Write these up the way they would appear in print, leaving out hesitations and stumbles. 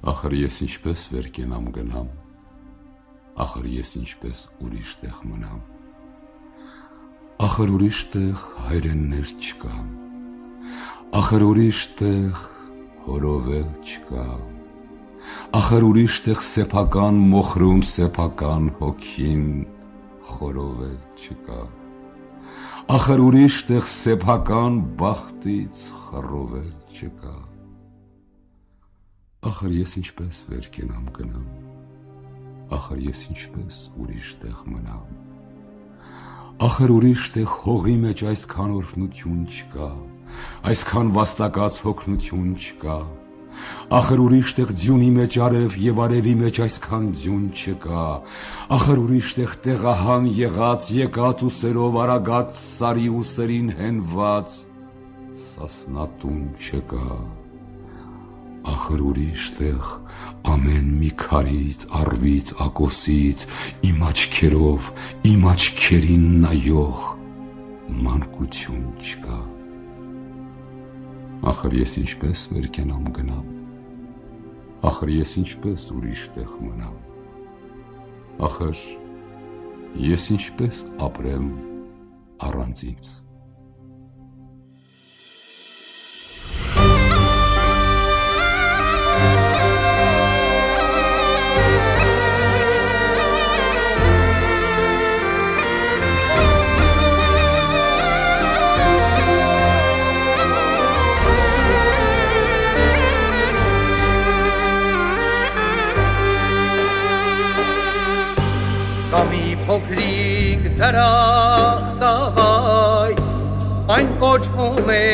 Ախր ես ինչպես վեր կենամ գնամ, ախր ես ինչպես ուրիշ տեղ մնամ, ախր ուրիշ տեղ հայրեններ չկա, ախր ուրիշ տեղ հորովել չկա, ախր ուրիշ տեղ սեփական մոխրում սեփական հոգին խորովել չկա, ախր ուրիշ տեղ սեփական բախտից խռովել չկա, ախր ես ինչպես վեր կենամ գնամ, ախր ես ինչպես ուրիշ տեղ մնամ, ախր ուրիշ տեղ հողի մեջ այսքան օրհնություն չկա, այսքան վաստակած հոգնություն չկա, ախր ուրիշ տեղ ձյունի մեջ արև և արևի մեջ այսքան ձյուն չկա, ախր ուրիշ տեղ տեղահան եղած եկած ուսերով արագած սարի ուսերին հենված սասնատուն չկա, ախր ուրիշ տեղ ամեն մի քարից, առվից, ակոսից իմ աչքերով, իմ աչքերին նայող մանկություն չկա, ախր ես ինչպես վեր կենամ գնամ, ախր ես ինչպես ուրիշ տեղ մնամ, ախր ես ինչպես ապրեմ առանց ինձ։ Կամի փոքրիկ դրախտավայ, այն կոչվում է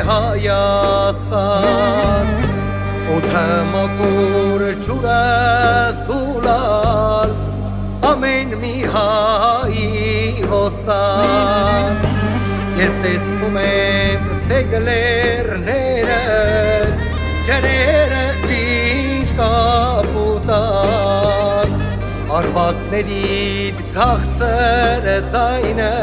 Հայաստան, օդը մաքուր ջուրը սուլալ, ամեն մի հայի ոստան, երբ տեսնում են սեգլերները, ջրերը ճիչ կապուտան, Արվակներիդ քաղցր ձայնը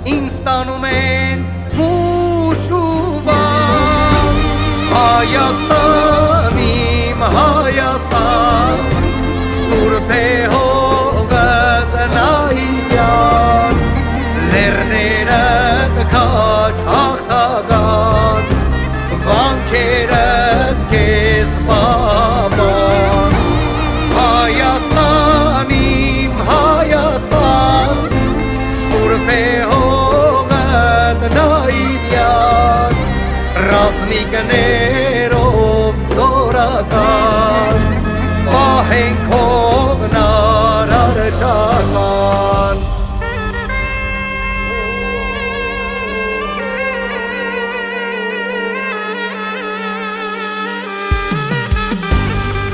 ինձ տանում են մուշ ու բան, Հայաստան, իմ Հայաստան, սուրբ է հողդ նայիրյան, լեռներդ քաջ հաղթական, վանքերդ քեզ պաման, Հայաստան, իմ Հայաստան, սուրբ է հողդ նայիրյան, ռազմիկներով զորական, պահենք հողն արարչական։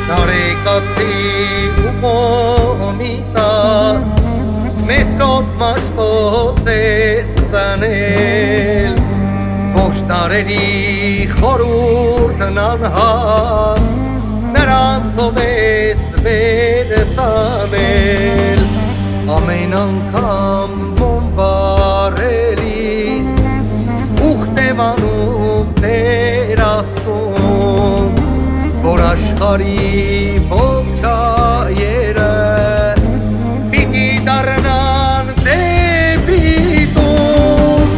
Նարեկացի ու մոմիտաս, մեսրոտ մաշտոց ես ծանել, ոչ տարերի խորուրդն անհաս, նրանցով ես վեր ծանել, ամեն անգամ բոմբարելիս, ուխտ եմ անում Տեր Աստծուն, որ աշխարհի ողջայերը պիտի դառնան դեպի տուն,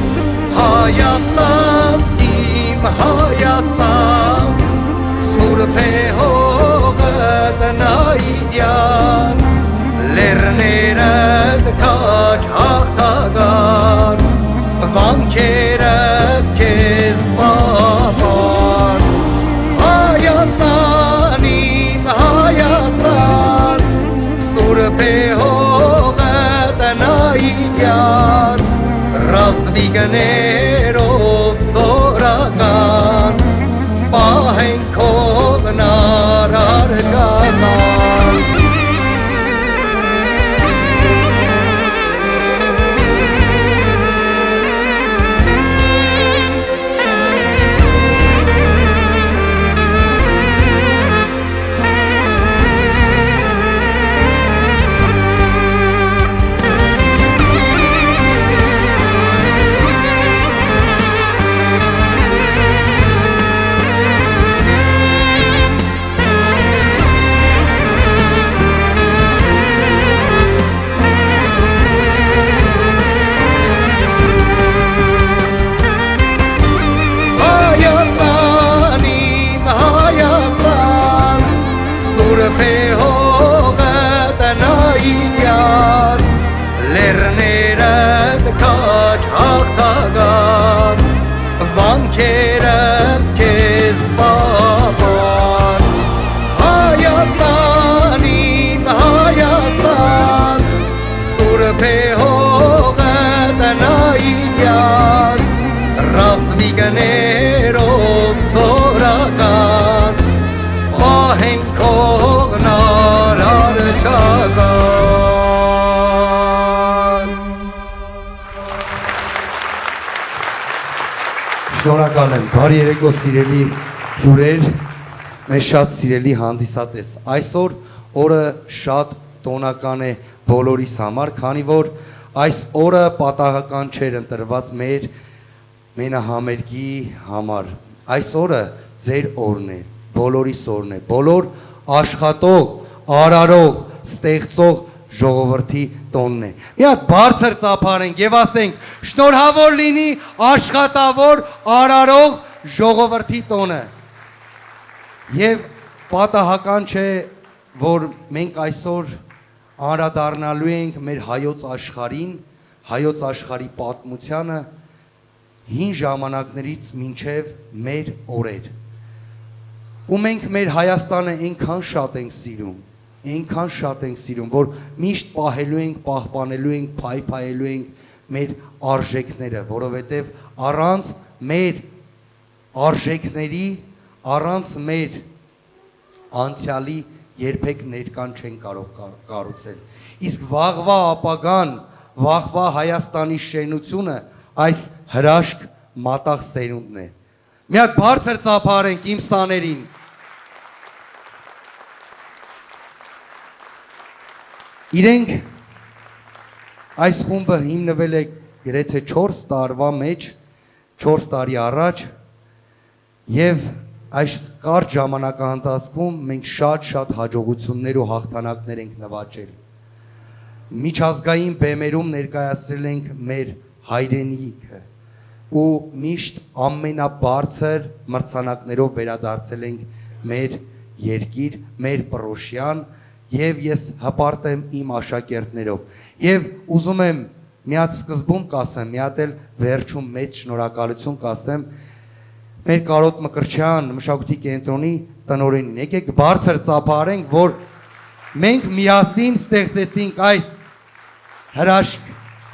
Հայաստան, իմ Հայաստան, սուրբ է հողդ նայիրյան, լեռներդ քաջ հաղթական, վանքերդ քեզ պահպան, Հայաստան, իմ Հայաստան, սուրբ է հողդ նայիրյան, ռազմիկներով զորական, պահենք հողն արարչական։ ջանքերդ քեզ պահպան Հայաստան իմ Հայաստան Սուրբ է հողը տնայինյան Ռազմիկներով զորական Պահենք հողնար արջական Շնորհակալ եմ, բարի երեկո սիրելի հյուրեր, մեզ շատ սիրելի հանդիսատես Այսօր օրը շատ տոնական է բոլորիս համար, քանի որ այս օրը պատահական չէր ընտրված մեր մենահամերգի համար Այս օրը ձեր օրն է, բոլորիս օրն է, բոլոր աշխատող, արարող, ստեղծող ժողովրդի տոնն է Մի հատ բարձր ծափարենք և ասենք շնորհավոր լինի աշխատավոր, արարող ժողովրդի տոնը Եվ պատահական չէ, որ մենք այսօր անդրադառնալու ենք մեր հայոց աշխարհին, հայոց աշխարհի պատմությանը հին ժամանակներից մինչև մեր օրեր Ու մենք մեր Հայաստանը այնքան շատ ենք սիրում, որ միշտ պահելու ենք, պահպանելու ենք, փայփայելու ենք մեր արժեքները, որովհետև առանց մեր արժեքների, առանց մեր անցյալի երբեք ներկան չեն կարող կառուցել Իսկ վաղվա ապագան, վաղվա Հայաստանի շենությունը այս հրաշք մատաղ սերունդն է Մի հատ բարձր ծափարենք իմ սաներին Իրենք այս խումբը հիմնվել է գրեթե 4 տարվա մեջ, 4 տարի առաջ և այս կարճ ժամանակահատվածում մենք շատ հաջողություններ ու հաղթանակներ ենք նվաճել Միջազգային բեմերում ներկայացրել ենք մեր հայրենիքը ու միշտ ամենաբարձր մրցանակներով վերադարձել ենք մեր երկիր, մեր պրոշյան և ես հպարտ եմ իմ աշակերտներով և ուզում եմ մի հատ սկզբում կասեմ, մի հատ էլ վերջում մեծ շնորհակալություն կասեմ մեր Կարոտ Մկրտչյան մշակույթի կենտրոնի տնօրենին Եկեք բարձր ծափարենք, որ մենք միասին ստեղծեցինք այս հրաշք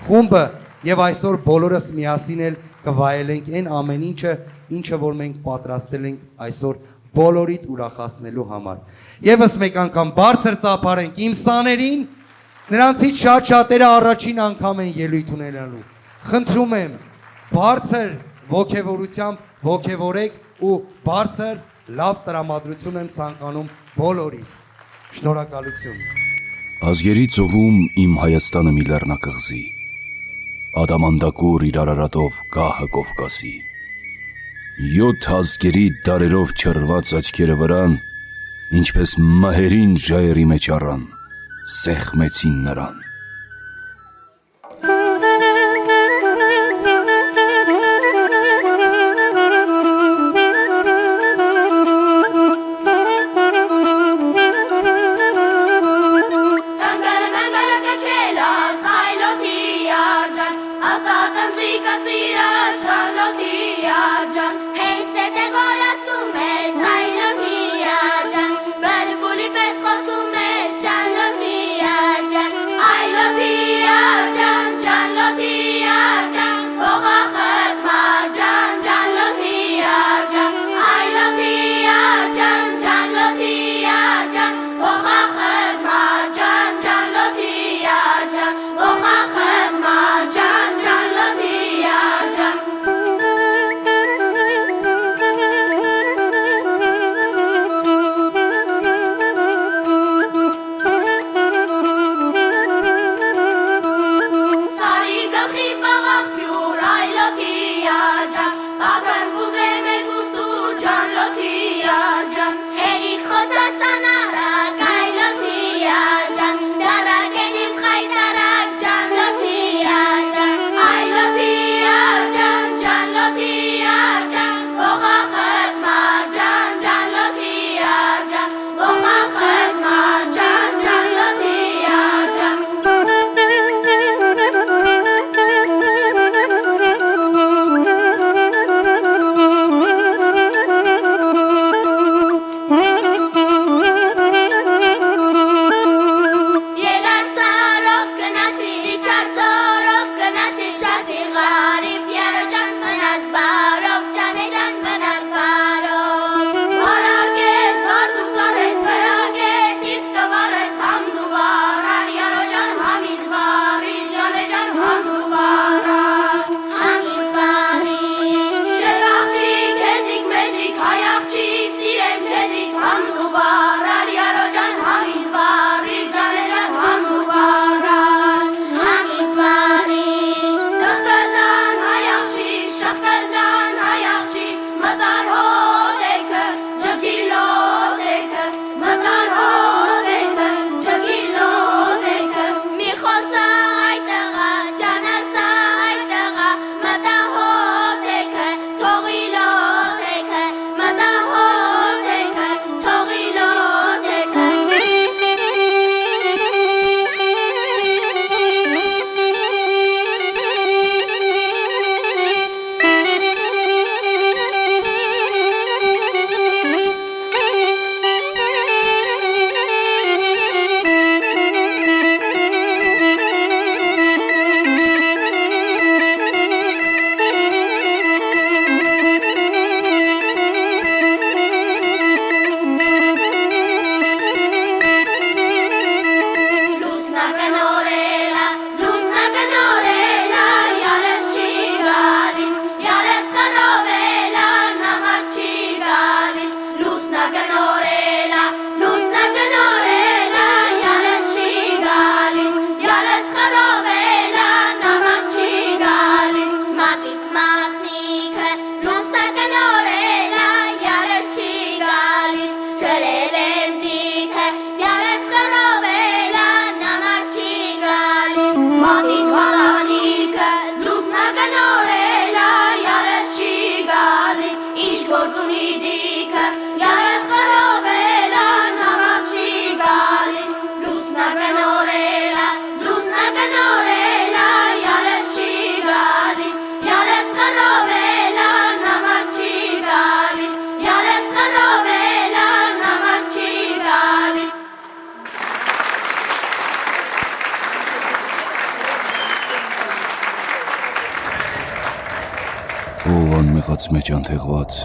խումբը և այսօր բոլորս միասին էլ կվայելենք այն ամեն ինչը որ մենք պատրաստել ենք այսօր բոլորիդ ուրախացնելու համար Եվս մեկ անգամ բարձր ծափարենք իմ սաներին նրանցից շատերը առաջին անգամ են ելույթ ունենալու Խնդրում եմ բարձր ոգևորությամբ ոգևորեք ու բարձր լավ տրամադրություն եմ ցանկանում բոլորիս Շնորհակալություն Ազգերի ծովում իմ Հայաստանը մի լեռնակղզի Ադամանդակուր իր արարատով գահը Կովկասի 7 ազգերի դարերով չռված աչքերը վրան Ինչպես մահերին ժայռի մեջ առան Սեղմեցին նրան խռովելա նամակ չի գալիս, յարս խռովելա նամակ չի գալիս։ Ով անմեղաց մեջ անթեղված,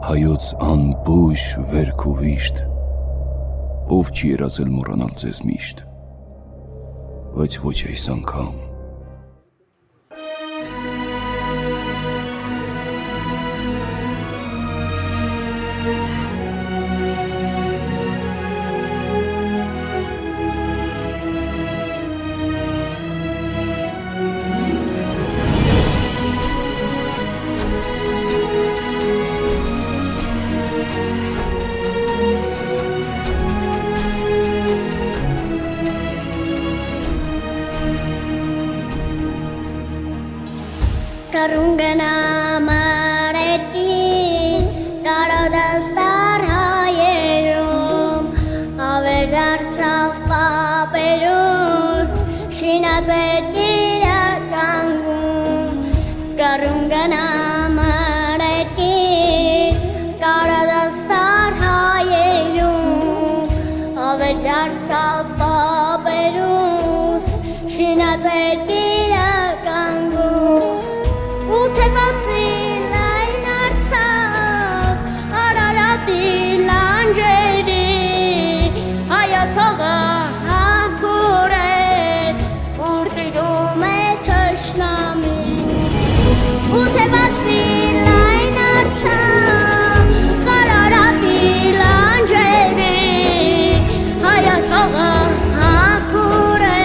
հայոց անբույշ վերք ու վիշտ, ով չի երազել մոռանալ ձեզ միշտ, բայց ոչ այս անգամ։ Karungana marerkin karodastar hayerum averdar paperus shinaterkira kangum Karungana marerkin karodastar hayerum averdar paperus shinaterkira kangum Ութևացին այն արցակ, արարատի լանջերի, հայացողը համքուր է, ուր տիրում է թշնամին։ Ութևացին այն արցակ, արարատի լանջերի, հայացողը համքուր է,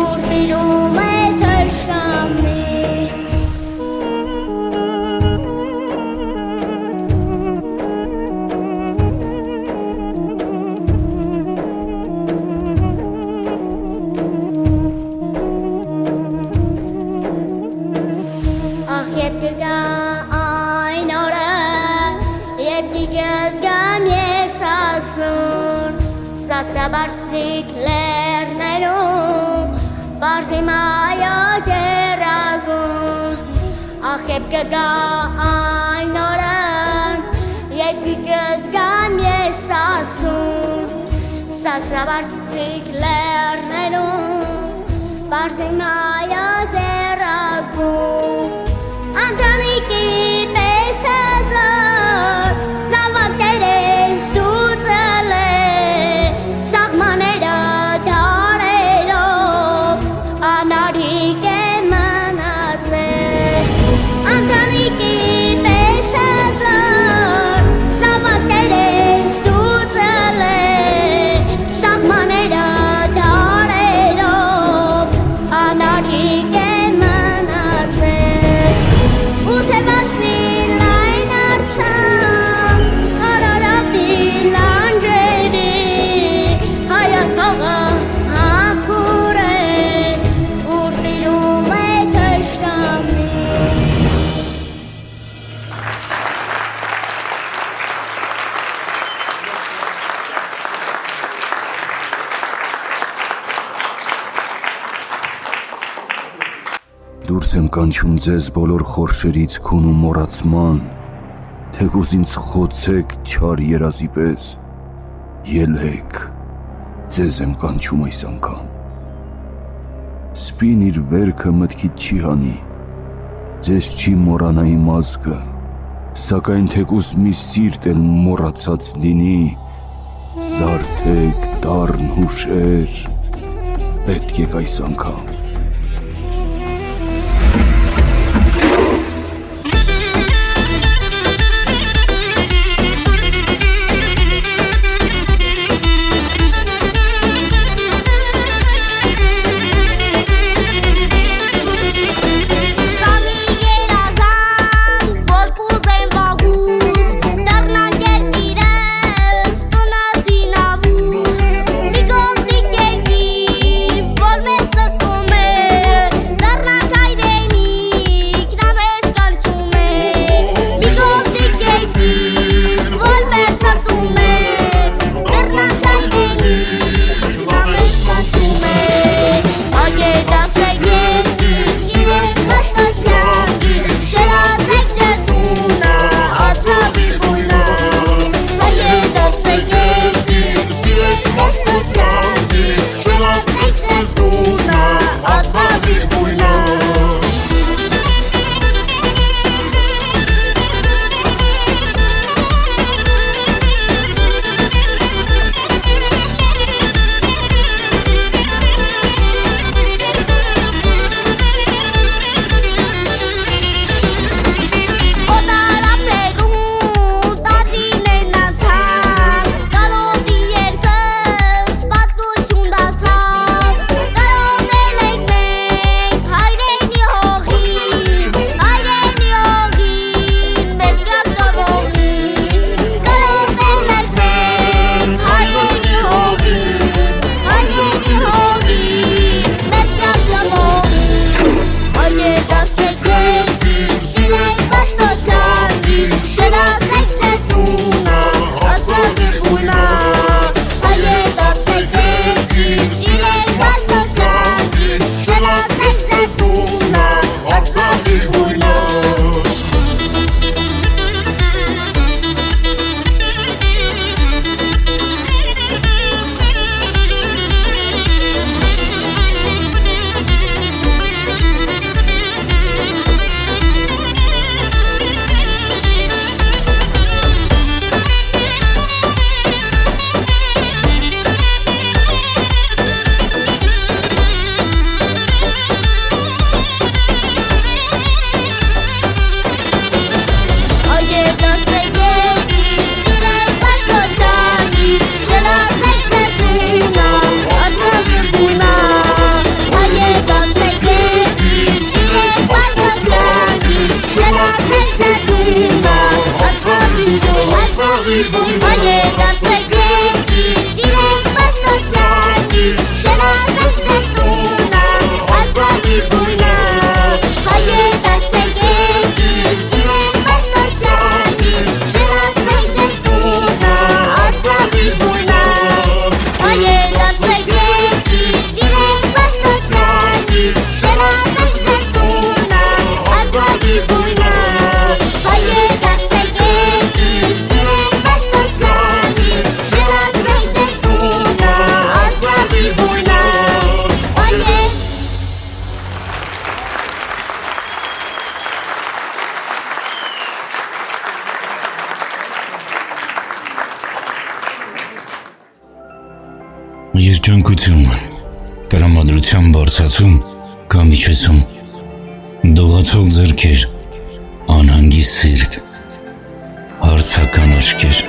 ուր տիրում է թշնամին։ Սասաբարսիկ լերներում, բարձիմայա ձերագում, ախեպ կգա այն օրն, երբ կգամ ես ասում, սասաբարսիկ լերներում, բարձիմայա ձերագում, անդանիկի պես հազար, զավակներ ես դուծել է, Սաղմաները դարերով անարիք է մնացել Անդանիկի պես հազար զավակներ ես դուծել է Սաղմաները դարերով անարիք է մնացել Ութևացին այն արցակ արարատի լանջերի Հայացողը համքուր է, ուր տիրում է թշնամին Դուրս եմ կանչում ձեզ բոլոր խորշերից քուն ու մոռացման, թեկուզ ինձ խոցեք չար երազի պես, ելեք, ձեզ եմ կանչում այս անգամ։ Սպին իր վերքը մտքիդ չի հանի, ձեզ չի մոռանա իմ ազգը, սակայն թեկուզ մի սիրտ էլ մոռացած լինի, զարթեք դառն հուշեր, պետք եք այս անգամ։ Ligov dikերգիր, որ մեզ սրտում Երջանկություն, տրամադրության բարձացում կամ իջեցում, դողացող ձեռքեր, անհանգիստ սիրտ, հարցական աչքեր։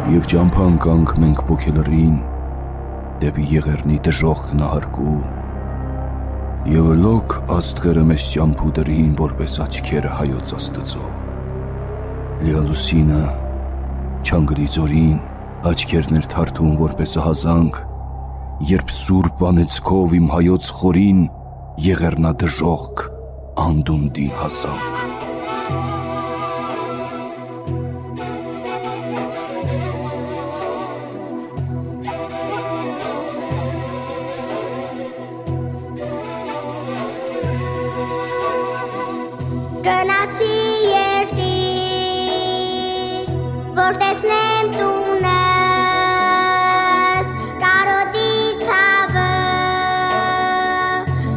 Եվ ճամփան կանք մենք ոգելրին, դեպի եղերնի դժող կնահարկու, Եվ լոք աստղերը մեզ ճամփու դրին, որպես աչքերը հայոց աստծո, Լիալուսինը, չանգրի ձորին, աչքերներ թարթուն որպես ահազանգ, Երբ սուրբ անեծքով իմ հայոց խորին, եղերնադժողք անդունդին հասանք։ Գնացի երդիր, որ տեսնեմ տունս, կարոտի ցավը,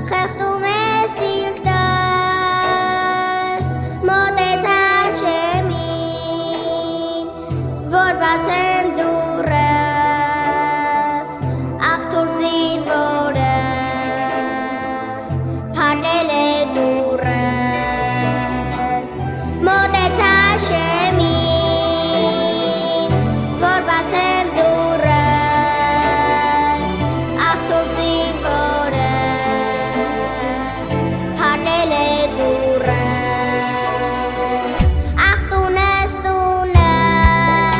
խեղդում է սիրտս, մոտեցա շեմին, որ բացեմ դուրս, աղթուր զինվորը, փակել է դուրս, մոտեցա շեմին, որ բացեմ դուրս, աղթուր զինվորը, փակել է դուրս, աղ տունս, տունս,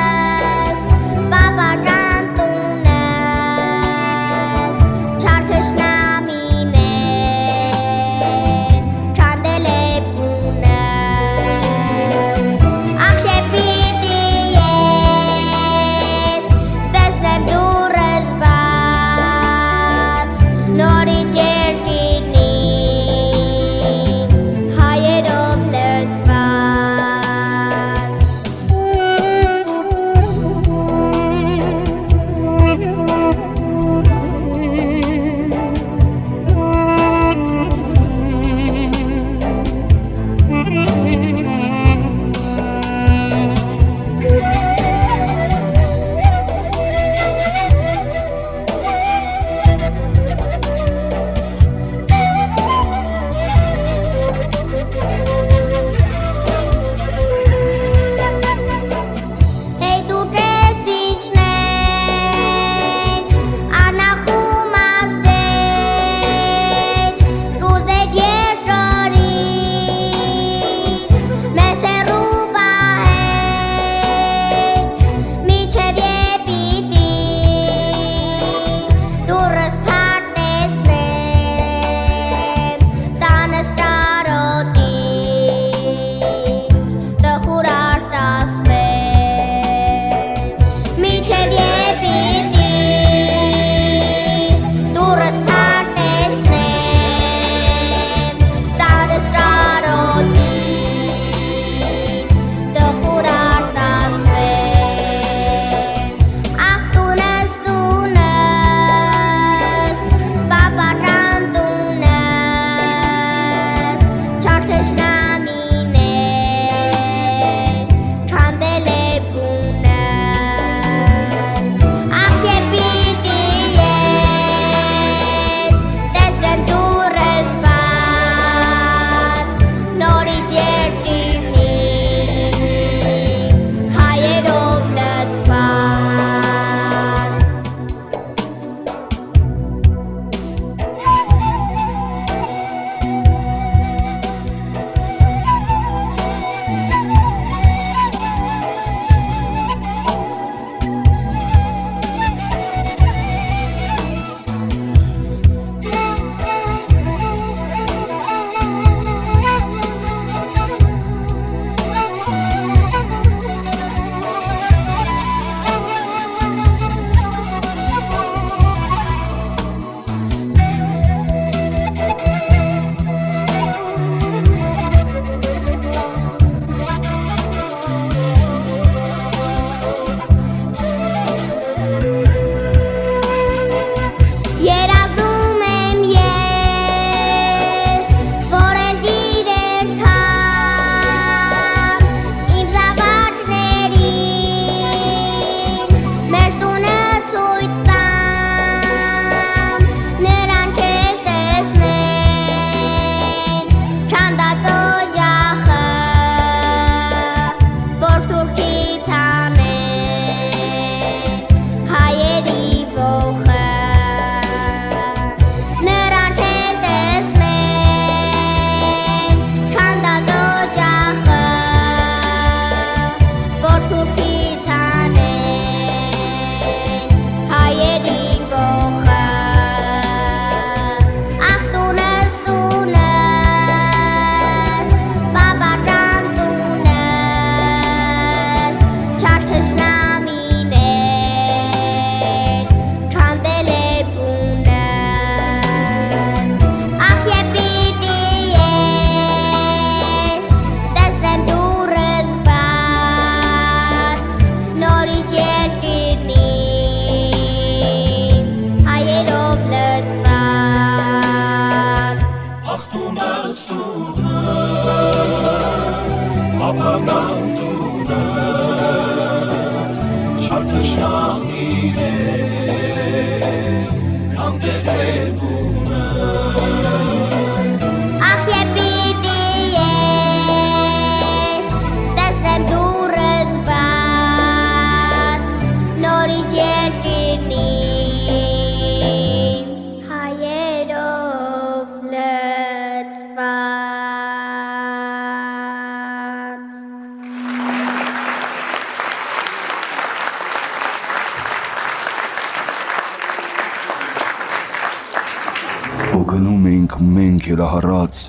ենք մենք երահարած,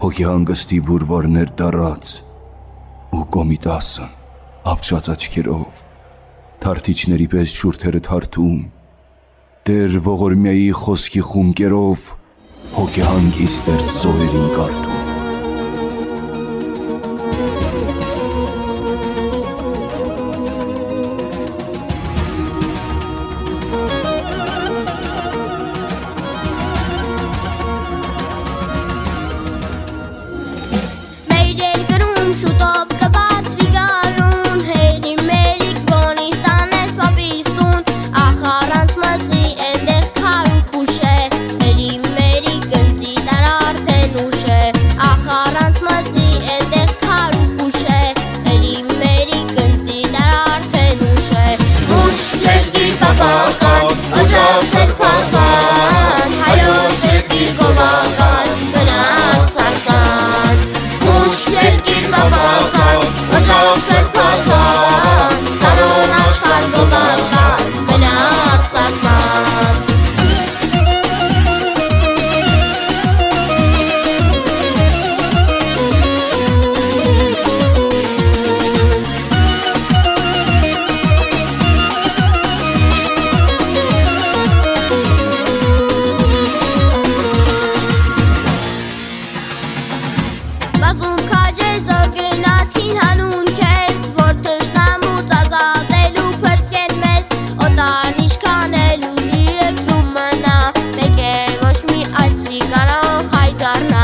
հոգի հանգստի բուրվարներ դարած, ու կոմիտասը ապշած աչքերով, թարթիչների պես շուրթերը թարթում, Տեր ողորմյայի խոսքի խունկերով, հոգի հանգիստ էր զոհերին կարդում։ Շուտով կբացվի գարուն, հերի մերիկ ոնից տանես պապիստուն, ախ առանց մազի էնդեղ քարուկ ուշ է, հերի մերիկ գնտի դար արդեն ուշ է, ախ առանց մազի էնդեղ քարուկ ուշ է, հերի մերիկ գնտի դար արդեն ուշ է, ուշ երկիր պապական, օջավ սրբազան, հայոց երկիր գովական, մնաց սարսան, ուշ երկիր Բաբական, օջավ սրբազան, տարոն աշխարհ գովական, մնաց սարսան։ Բազում քաջեզ գնացին հանուն քեզ, որ թշնամուց ազատելու փրկեր մեզ, օտարն իշքան էլ ուզի եկրում մնա, մեկ է ոչ մի այսրի կարող հայդարնա,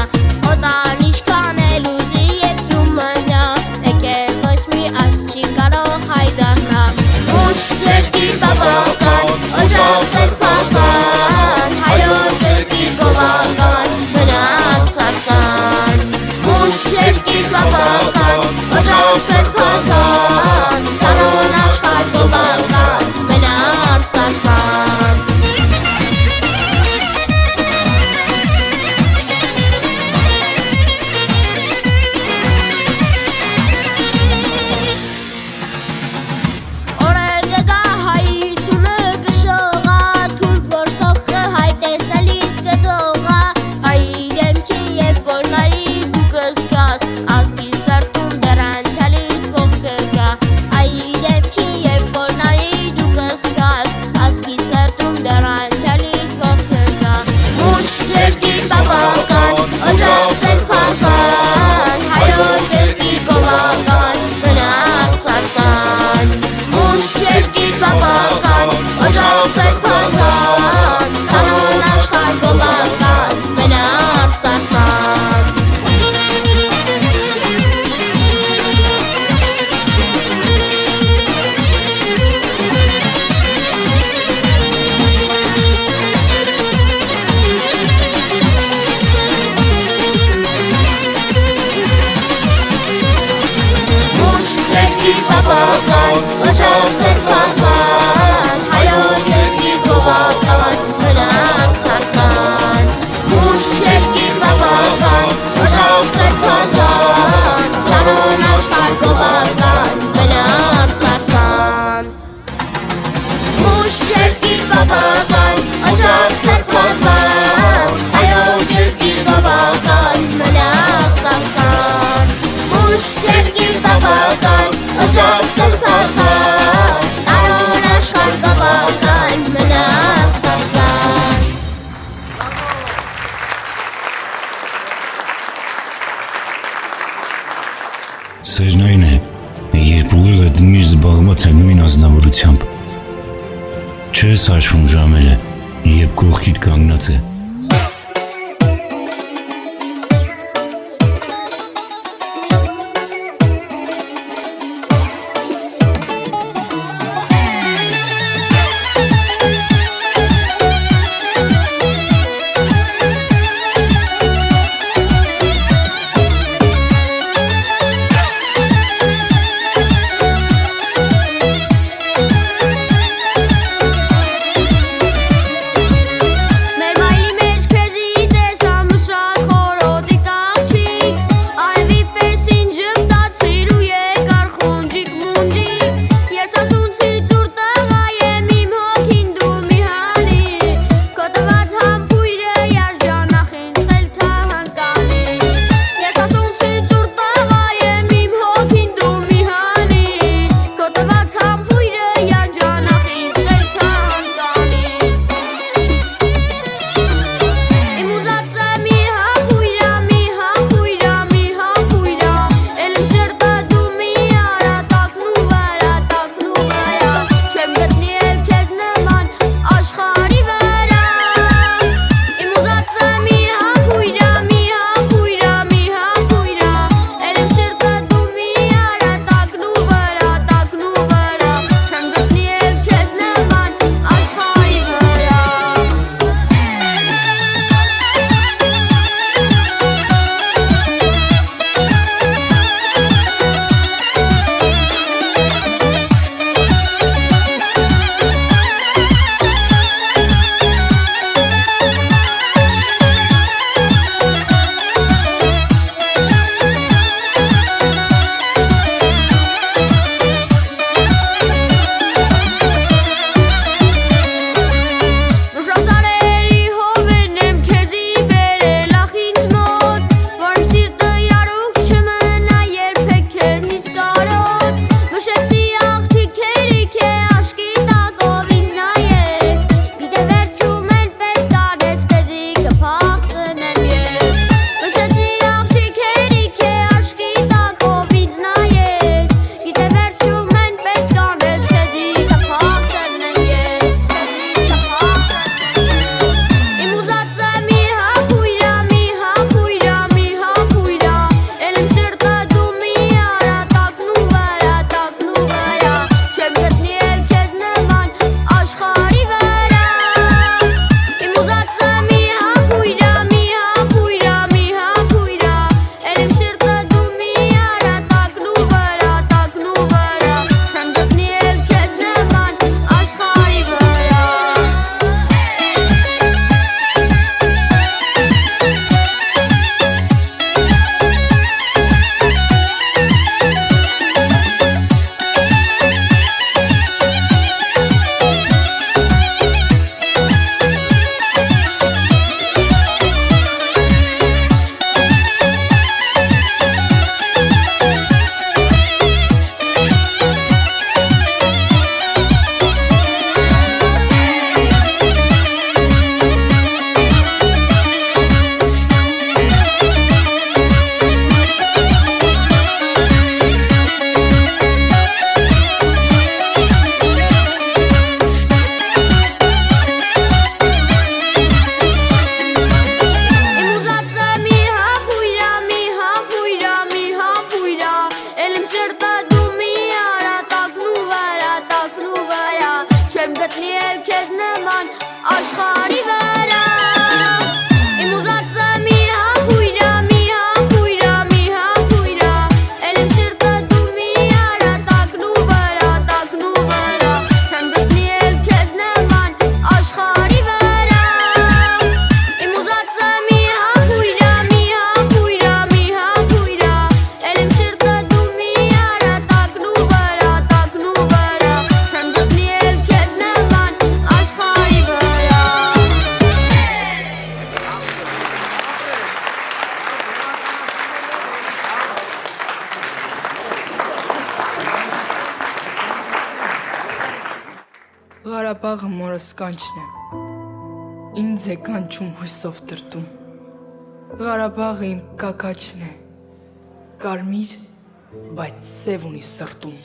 օտարն իշքան էլ ուզի եկրում մնա, մեկ է ոչ մի այսրի կարող հայդարնա, ուշ երկիր բաբական, օջավ սրբազան, հայոց երկիր գովական, մնաց սարսան, ուշ երկիր բաբական, օջավ սրբազան, տարոն աշխարհ գովական, մնաց սարսան։ Օրերը գա հայությունը կշողա, թուրք որսոխը հայ տեսնելից կդողա, հայի դեմքի և որնարի դու կզգաս, ազգի սրտում դեռ անցյալից ող կգա, հայի դեմքի և որնարի դու կզգաս, ազգի սրտում դեռ անցյալից ող կգա, ուշ երկիր բաբական, օջավ սրբազան, հայոց երկիր գովական, մնաց սարսան, ուշ երկիր բաբական, օջավ սրբազան, տարոն աշխարհ գովական, մնաց սարսան։ Ուշ երկիր բաբական, օջավ սրբազան, հայոց երկիր գովական, մնաց սարսան, ուշ երկիր բաբական, օջավ սրբազան, տարոն աշխարհ գովական, մնաց սարսան։ Ուշ երկիր բաբական, օջավ սրբազան, հայոց երկիր գովական, մնաց սարսան, ուշ երկիր բաբական, օջավ սրբազան, տարոն աշխարհ գովական, մնաց սարսան։ Սերն այն է, երբ ուղեղդ միշտ զբաղված է նույն ազնվորությամբ, չես հաշվում ժամերը, երբ կողքիդ կանգնած է։ Մեր մայրի Ղարաբաղը մորս կանչն է, ինձ է կանչում հույսով տրտում, Ղարաբաղը իմ կակաչն է, կարմիր, բայց սև ունի սրտում։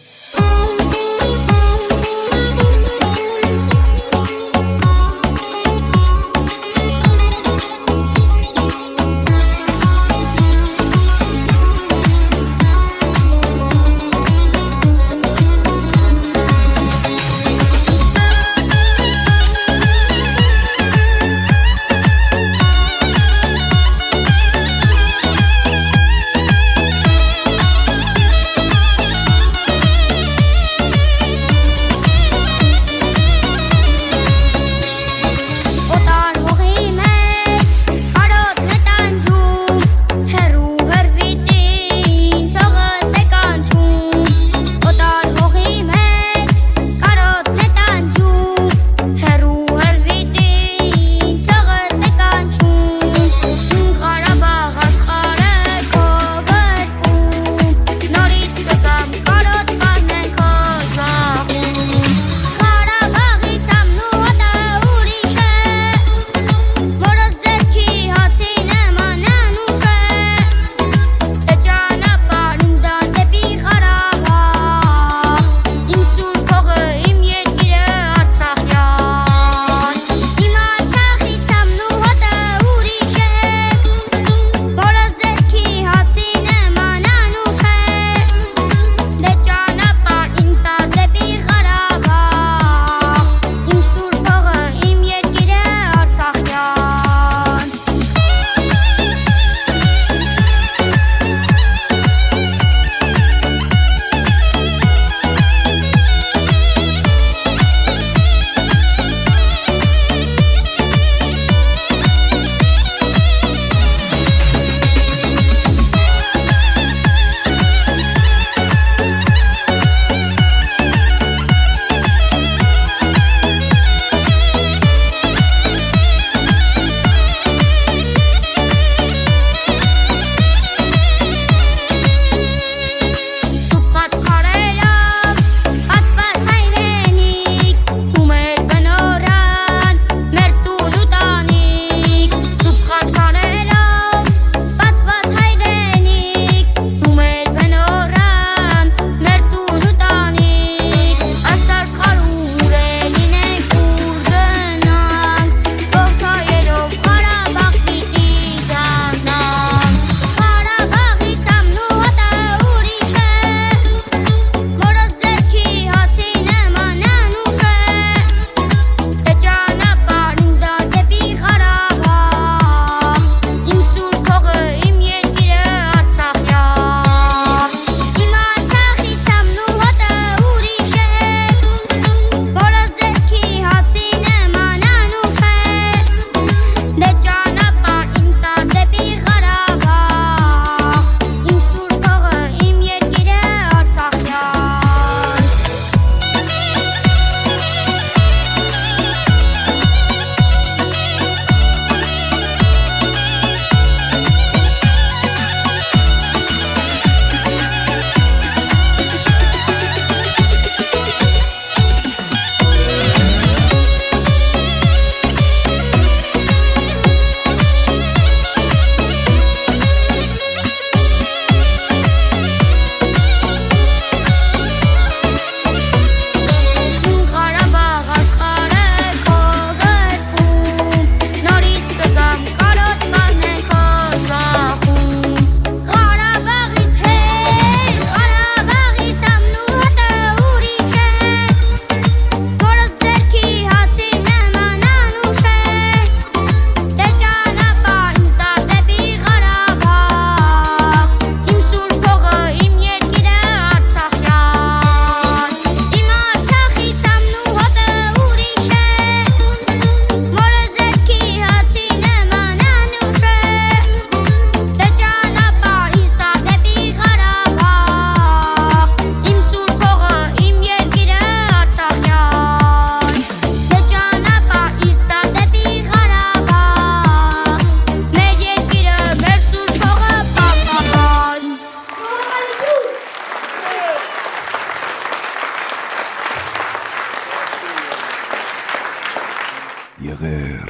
եղեր,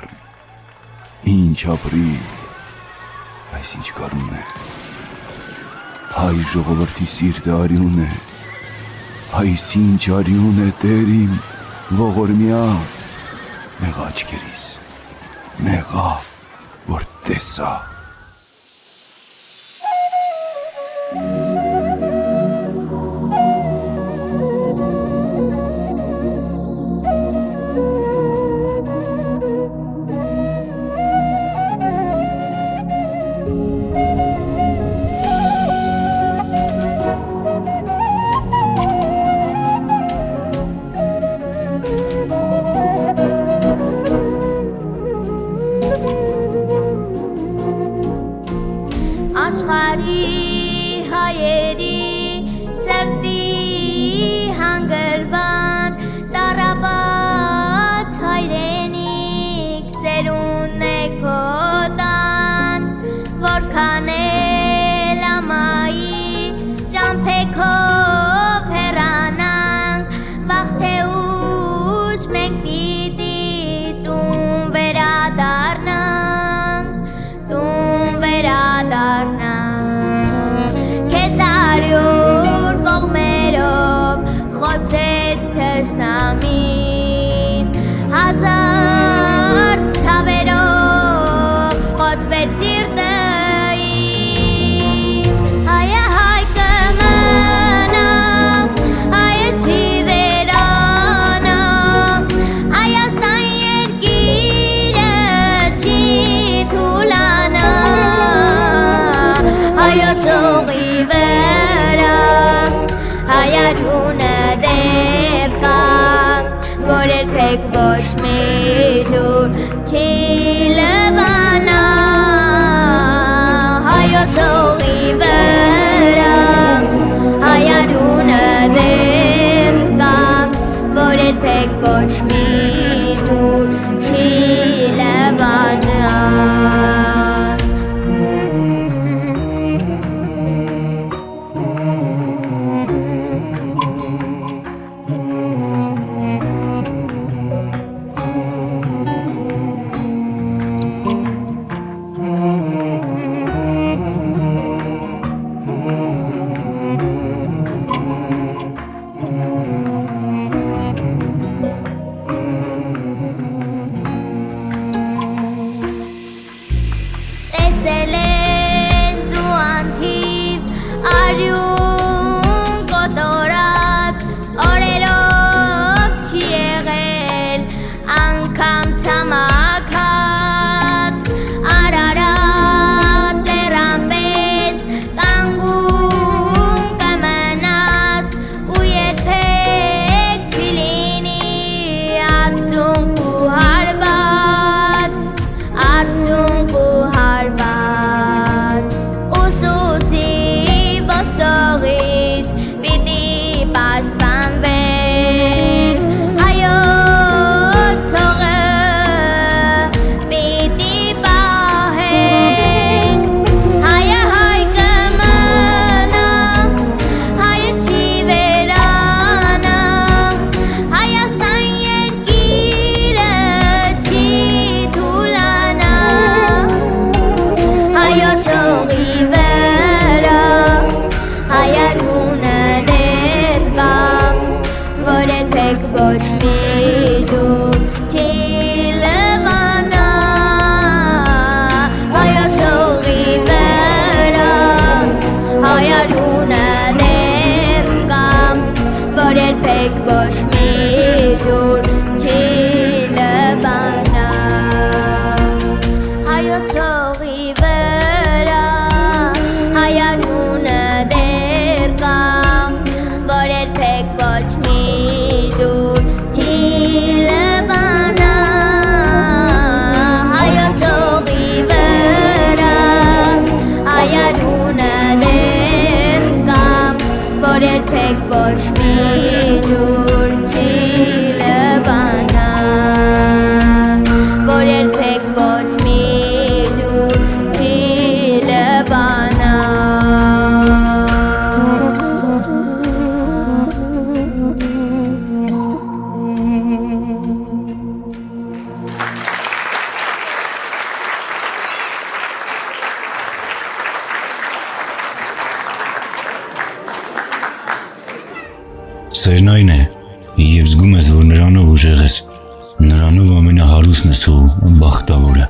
ինչ ապրիլ, այս ինչ կարուն է, հայ ժողովրդի սիրտը արյուն է, այս ինչ արյուն է տերիմ, ողորմյալ, մեղա աչքերիս, մեղա, որ տեսա։ Աշխարհի հայերի սրտի հանգրվան տառապած հայրենիք սերունն է քո տան որքան էլ ամայի ճամփեքով հեռանանք վաղ թե ուշ մենք պիտի տուն վերադառնանք Քեզ հարյուր կողմերով խոցեց թշնամին հազար ցավերով խոցվեց սիրտը իմ հայը հայ կմնա հայը չի վերանա Հայաստան երկիրը չի թուլանա Հայոցողի վրա հայարունը դեր կա որ երբեք ոչ մի ջուր չի լվանա Հայոցողի վրա հայարունը դեր կա որ երբեք ոչ մի ջուր չի լվանա Եվ զգում ես, որ նրանով ուժեղ ես, նրանով ամենահարուստն ես ու բախտավորը։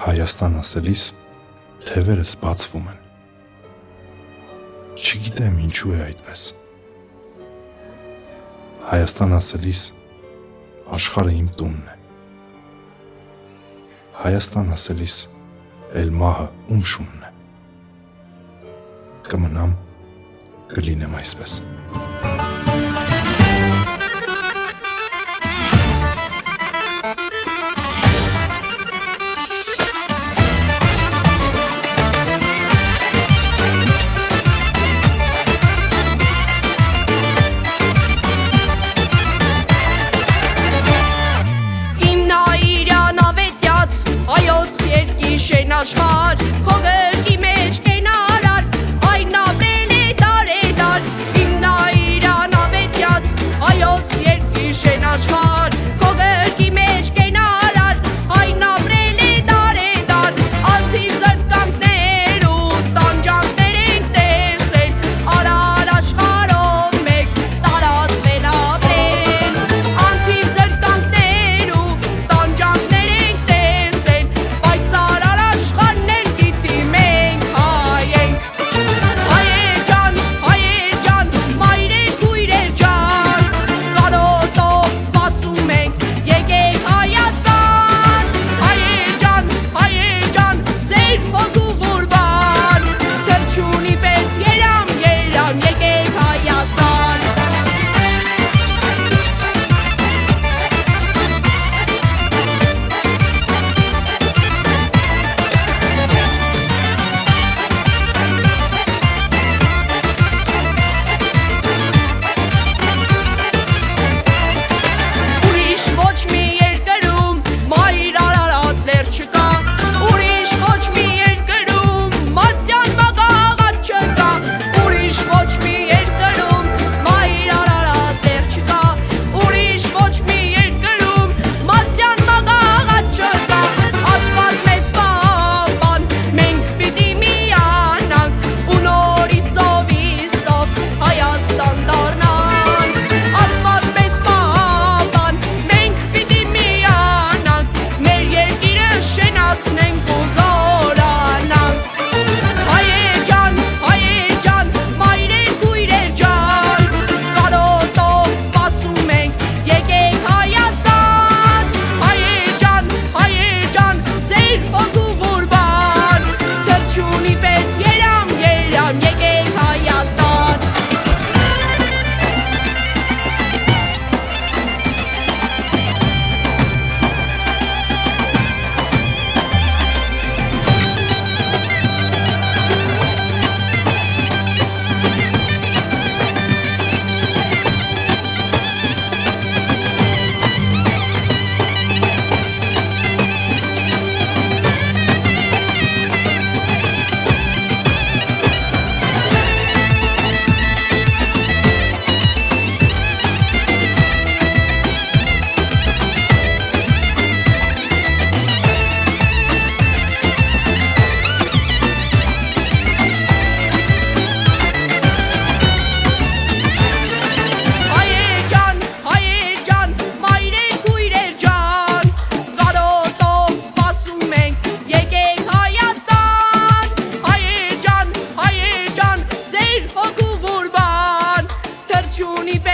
Հայաստան ասելիս թևերս բացվում են։ Չգիտեմ ինչու է այդպես։ Հայաստան ասելիս աշխարհը իմ տունն է։ Հայաստան ասելիս էլ մահը ում շունն է։ Կմնամ, կլինեմ այսպես։ Աշխարհ քո գրկի մեջ կենարար այն ապրել է դարեդար հիմնայրան ավետյաց հայոց երկիր շեն աշխարհ քո գրկի մեջ կենարար այն ապրել է դարեդար անթիվ զրկանքներ ու տանջանքներ ենք տեսել արար աշխարհով մեկ տարածվել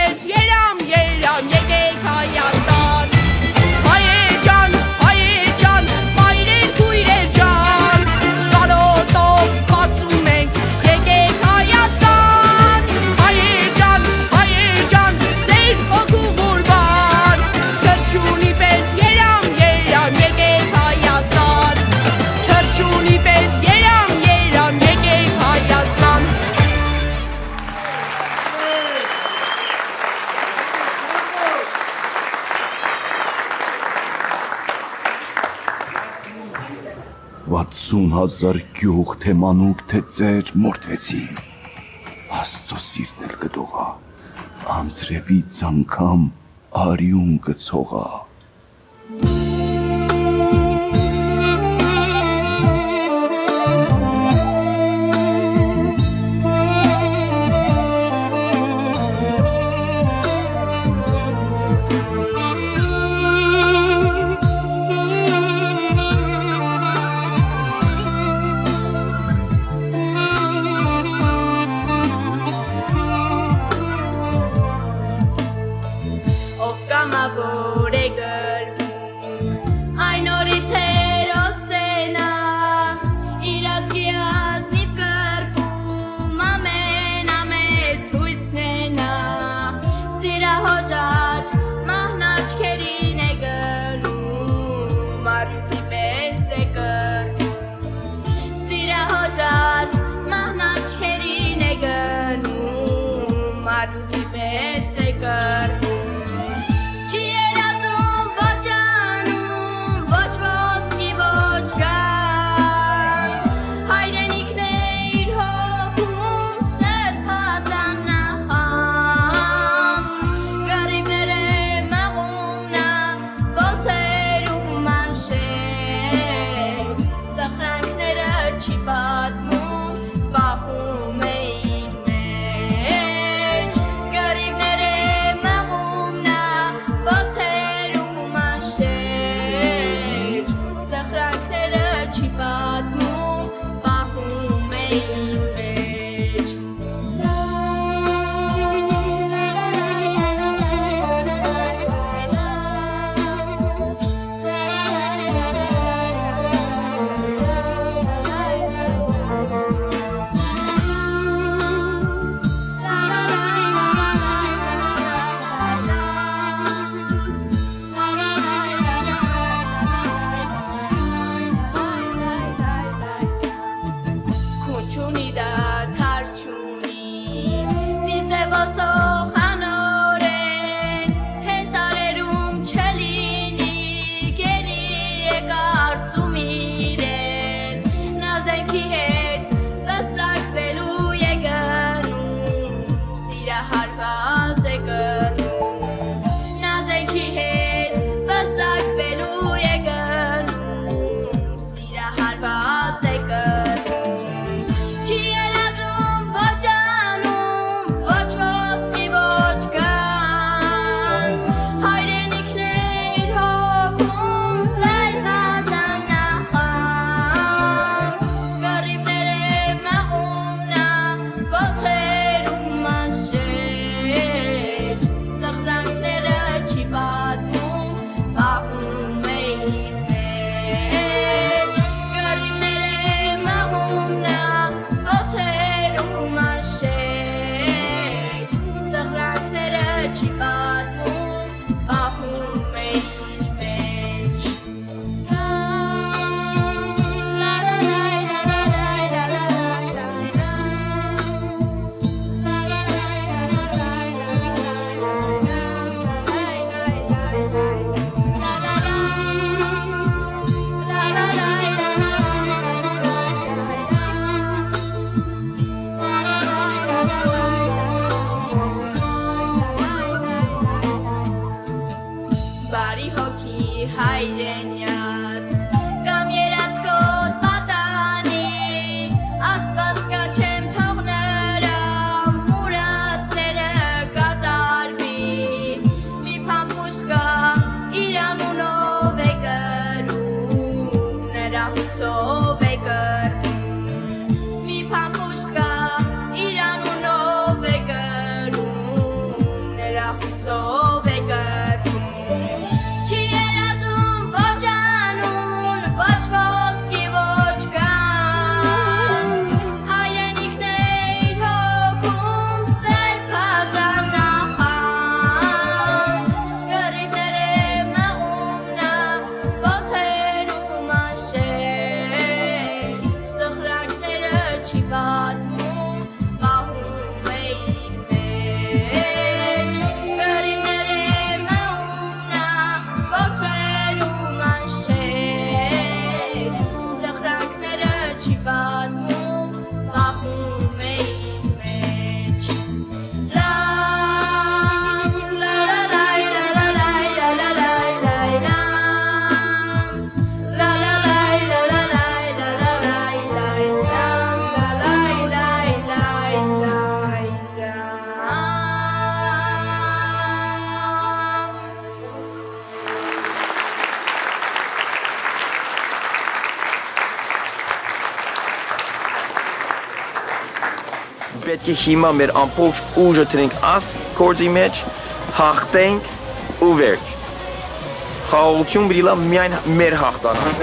պես երամ, եկեք Հայաստան։ Հայեր ջան, մայրեր քույրեր ջան, կարոտով սպասում ենք, եկեք Հայաստան։ Հայեր ջան, ձեր հոգու ղուրբան, թրջունի պես երամ, եկեք Հայաստան։ Թրջունի պես երամ, եկեք Հայաստան։ Վաթսուն հազար գյուղ թե մանուկ թե ծեր մորթվեցին, Աստծո սիրտն էլ կդողա, անձրևից անգամ արյուն կցողա։ Ով կամավոր է գրվում, այն օրից հերոսենա, իր ազգի ազնիվ կրվում, ամենամեծ հույսն է նա, սիրահոժար մահնաճքերին է գրում, առյուծի պես է կրվում, սիրահոժար մահնաճքերին է գրում, առյուծի պես է կրվում։ Չի երազում ոչ անում, ոչ ոսկի, ոչ գանձ, հայրենիքն է իր հոգում, սրբազան նախանձ, գարիվներ է մեղում նա, ոցերում անշեջ, սխրանքները չի պատմում, պահում է իր մեջ, գարիվներ է մեղում նա, ոցերում անշեջ, սխրանքները չի պատմում, պահում է իր մեջ։ Քունչունի դա թարչունի, վիրտևոսող անորեն, թե սարերում չլինի, գերի է կարծում իրեն, նազենքի հետ վսակվելու է գնում, սիրահարված է գնում, նազենքի հետ վսակվելու է գնում, սիրահարված է գնում։ Չի երազում ոչ անում, ոչ ոսկի, ոչ գանձ, հայրենիքն է իր հոգում, սրբազան նախանձ, գարիվներ է մեղում նա, ոցերում անշեջ, սխրանքները չի պատմում, պահում է իր մեջ, գարիվներ է մեղում նա, ոցերում անշեջ, սխրանքները չի պատմում, պահում է իր մեջ։ հուսով է կրվում Չի երազում ոչ անուն, ոչ ոսկի, ոչ կանց Հայրենիքն է իր հոգում, սրբազան նախանց Կռիվները մղումնա, ոցերում անշեր Սխրանքները չի պատմում, պահում է իր մեջ Կռիվները մղումնա, ոցերում անշեր Սխրանքները չի պատմում, պահում է իր մեջ Պետք է հիմա մեր ամբողջ ուժը տնենք աս գործի մեջ, հաղթենք ու վերջ։ Խաղաղություն պիտի լա միայն մեր հաղթանակ։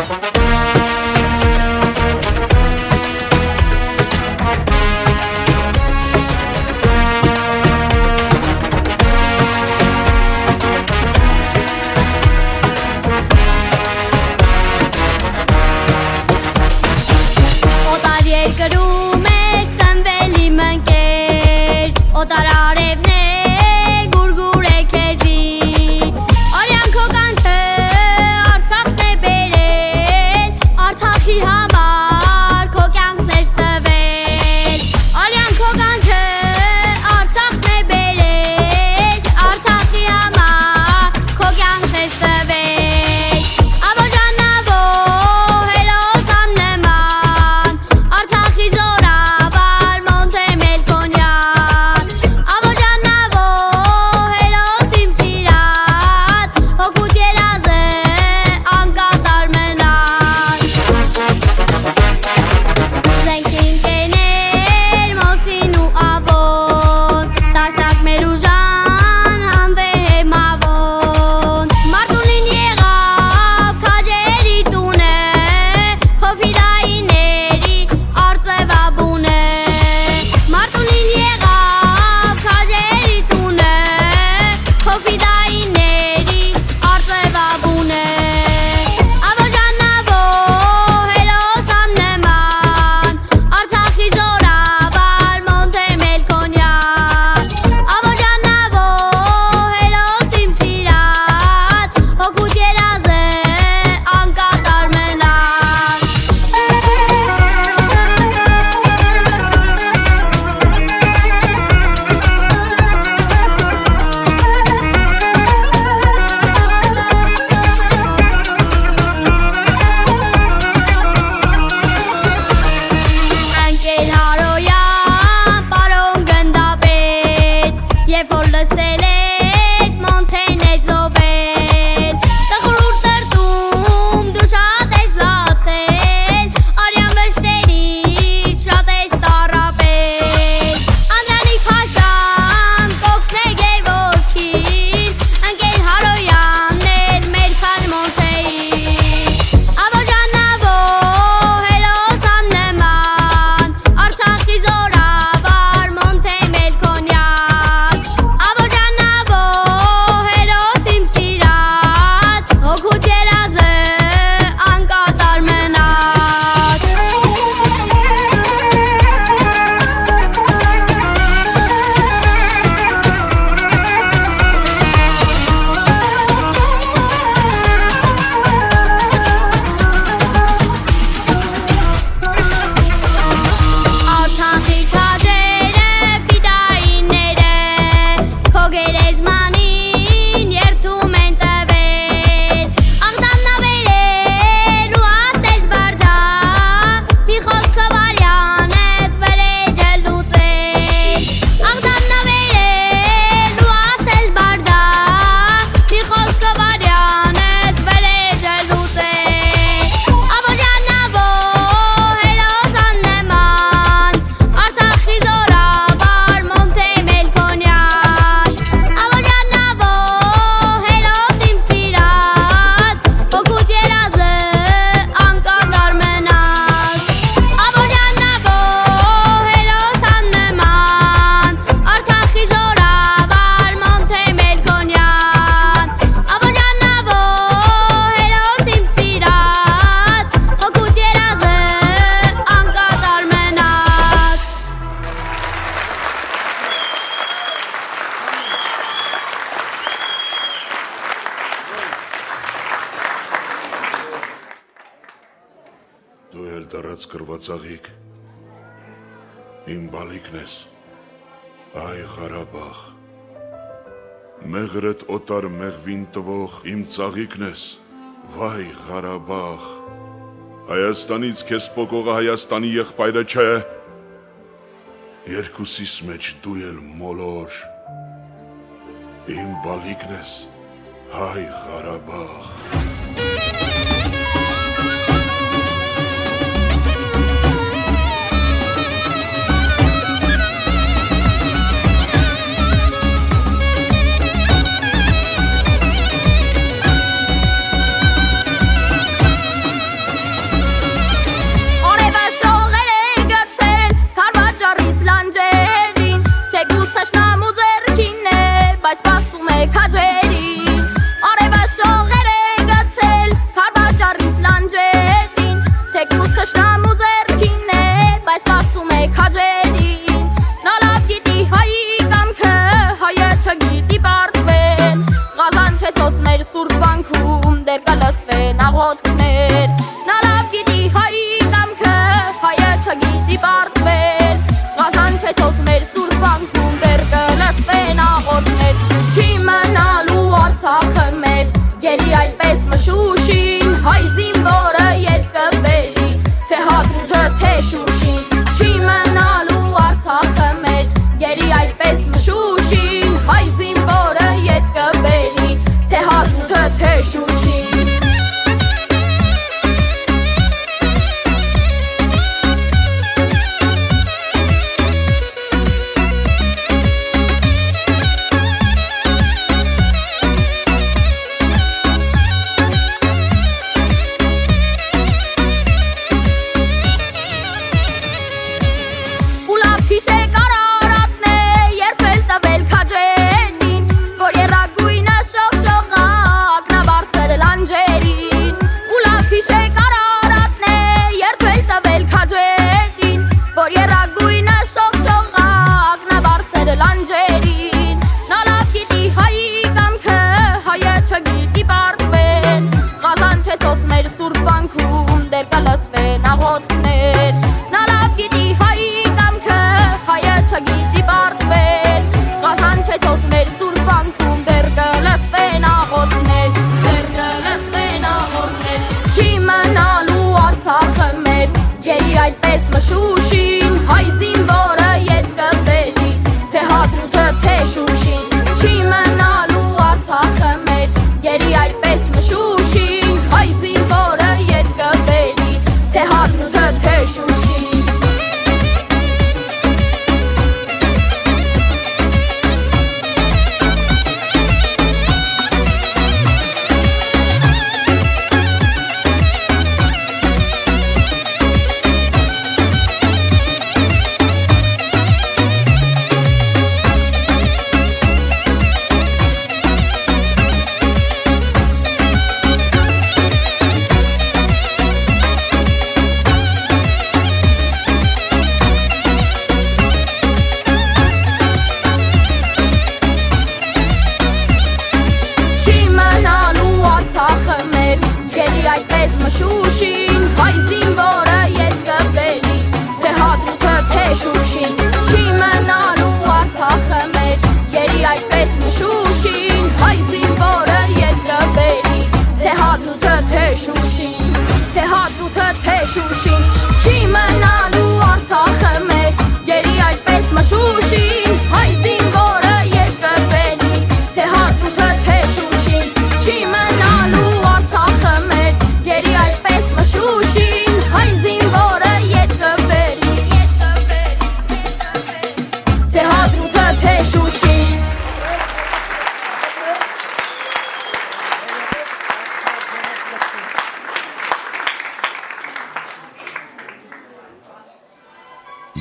Օտար երկրում է սնվել իմ ընկեր Օտար արևն է գուրգուր է քեզի Արյան քո կանչը Արցախն է բերել Արցախի համար քո կյանքն ես տվել Արյան քո կանչը Արցախն է բերել Արցախի համար քո կյանքն ես տվել Աբոջանավո հերոս աննման Արցախի զորավար Մոնտե Մելքոնյան Աբոջանավո հերոս իմ սիրած Հոգուտ երազը անկատար մնան Զենքին կեներ մոսին ու ավոն Տաշտակ մեր ուժան համվե հեմավոն Մարտունին եղավ քաջերի տունը Հովիդայիների արծևաբունը Մարտունին եղավ քաջերի տունը Հովիդայիների արծևաբունը Աբոջանավո հերոս աննման Արցախի զորավար Մոնտե Մելքոնյան Աբոջանավո հերոս իմ սիրած Հոգուտ երազը անկատար մնան Անկեր հարոյան, պարոն գնդապետ Երբ որ լսել ես Մոնթեն ես զովել Տխրուր տրտում դու շատ ես լացել Արյան վշտերից շատ ես տառապել Անդրանիկ Փաշան կօգնե Գևորգին Անկեր հարոյանն էլ մեր քան Մոնթեին Աբոջանավո հերոս աննման Արցախի զորավար Մոնտե Մելքոնյան Աբոջանավո հերոս իմ սիրած Հոգուտ երազը անկատար մնաց Արցախի քաջերը ֆիդայինները Քո գերեզմանին երդում են տվել Աղդամնա վերել ու ասել բարդա Մի խոսքով արյանդ վրեժը լուծել Աղդամնա վերել ու ասել բարդա Մի խոսքով արյանդ վրեժը լուծել Աբոջանավո հերոս աննման Արցախի զորավար Մոնտե Մելքոնյան Աբոջանավո արած կրվածաղիկ, իմ բալիկն ես, այ Ղարաբաղ, մեղրդ օտար մեղվին տվող իմ ծաղիկն ես, վայ Ղարաբաղ, Հայաստանից քեզ պոկողը Հայաստանի եղբայրը չէ, երկուսիս մեջ դու էլ մոլոր, իմ բալիկն ես, հայ Ղարաբաղ։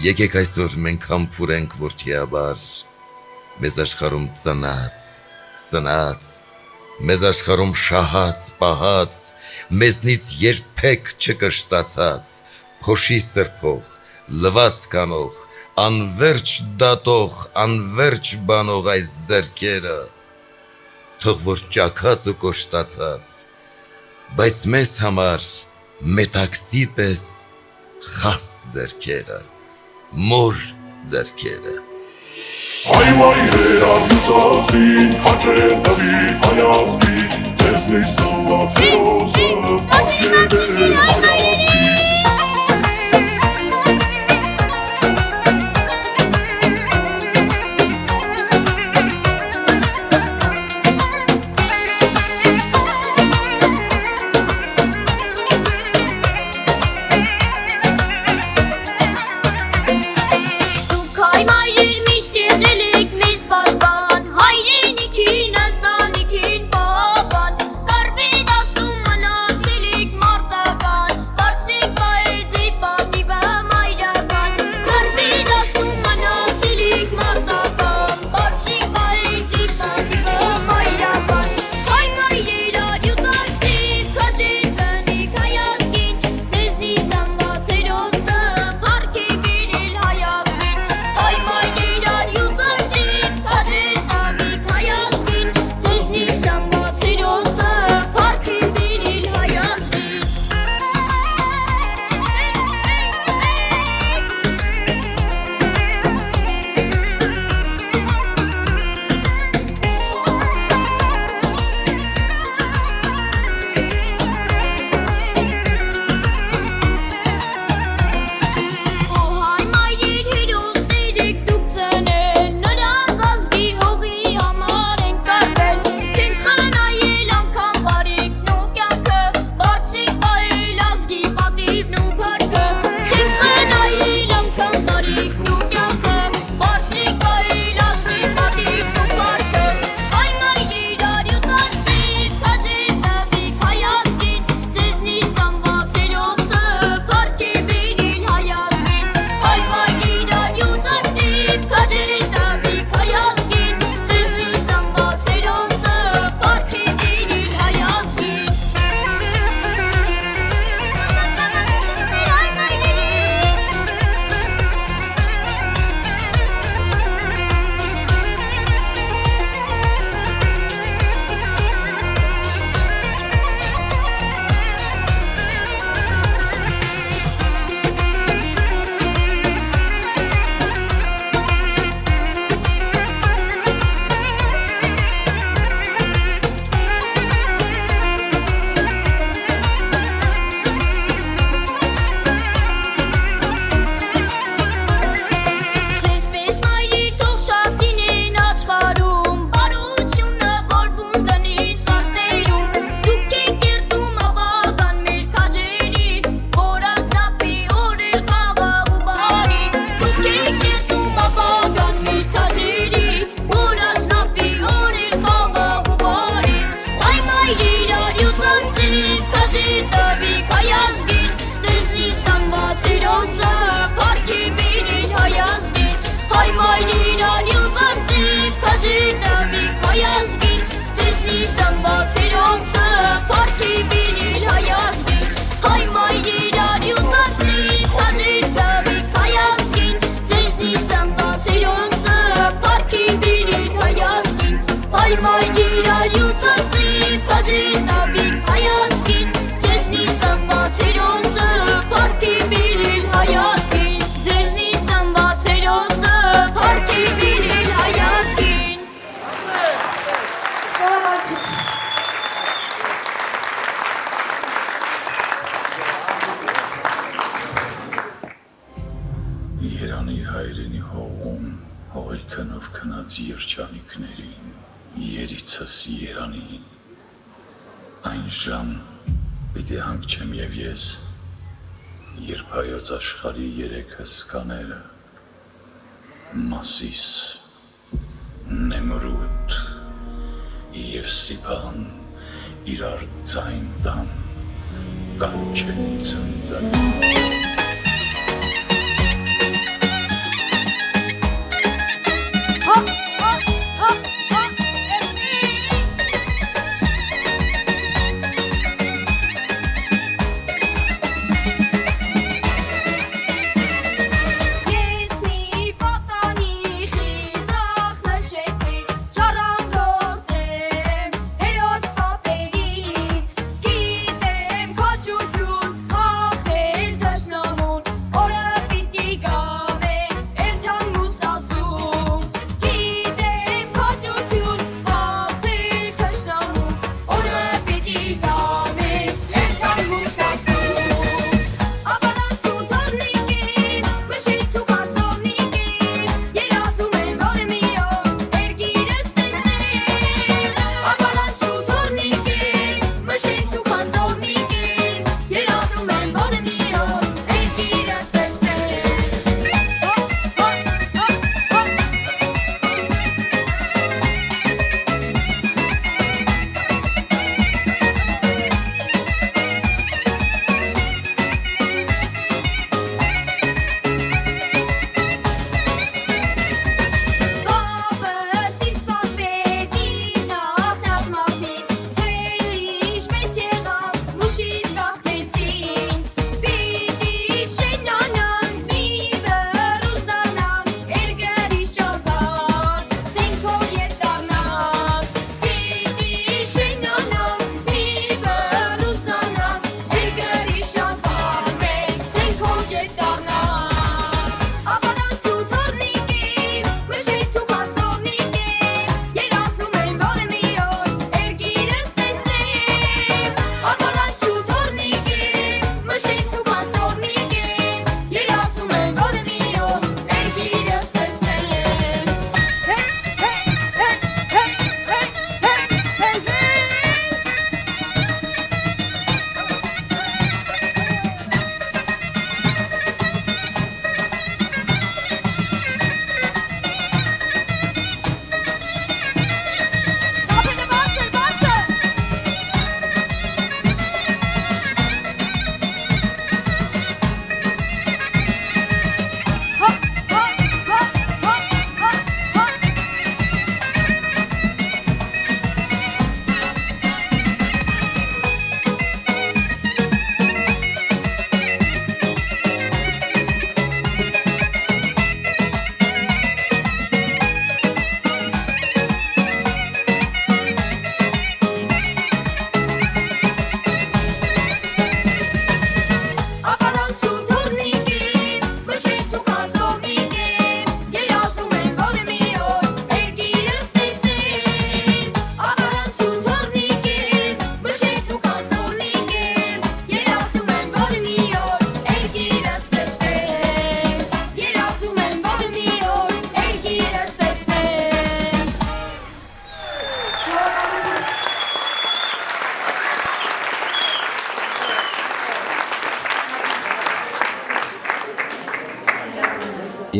Եկեք այսօր մենք համբուրենք որդիաբար, մեզ աշխարհում ծնած, սնած, մեզ աշխարհում շահած, պահած, մեզնից երբեք չկշտացած, փոշի սրբող, լված կանող, անverջ դատող, անverջ բանող այս ձեռքերը, թող որ ճաքած ու կոշտացած, բայց մեզ համար մետաքսի պես խաս ձեռքերը, մոր ձեռքերը։ Այ հայրերամուսացին, հաճեր նվի հայազվի, ձեզնի սնվածերոսը, աղջերել հայազվի։ Երանի հայրենի հողում հողիքնով քնած երջանիկներին, երիցս երանին, այն ժամ պիտի հանգչեմ և ես, երբ հայոց աշխարի երեք հսկաները, Մասիս, Նեմրութ և Սիփան իրար ձայն տան, կանչեն ծնծան։ Գիտեմ քաջություն, հաղթել դաշնամուրը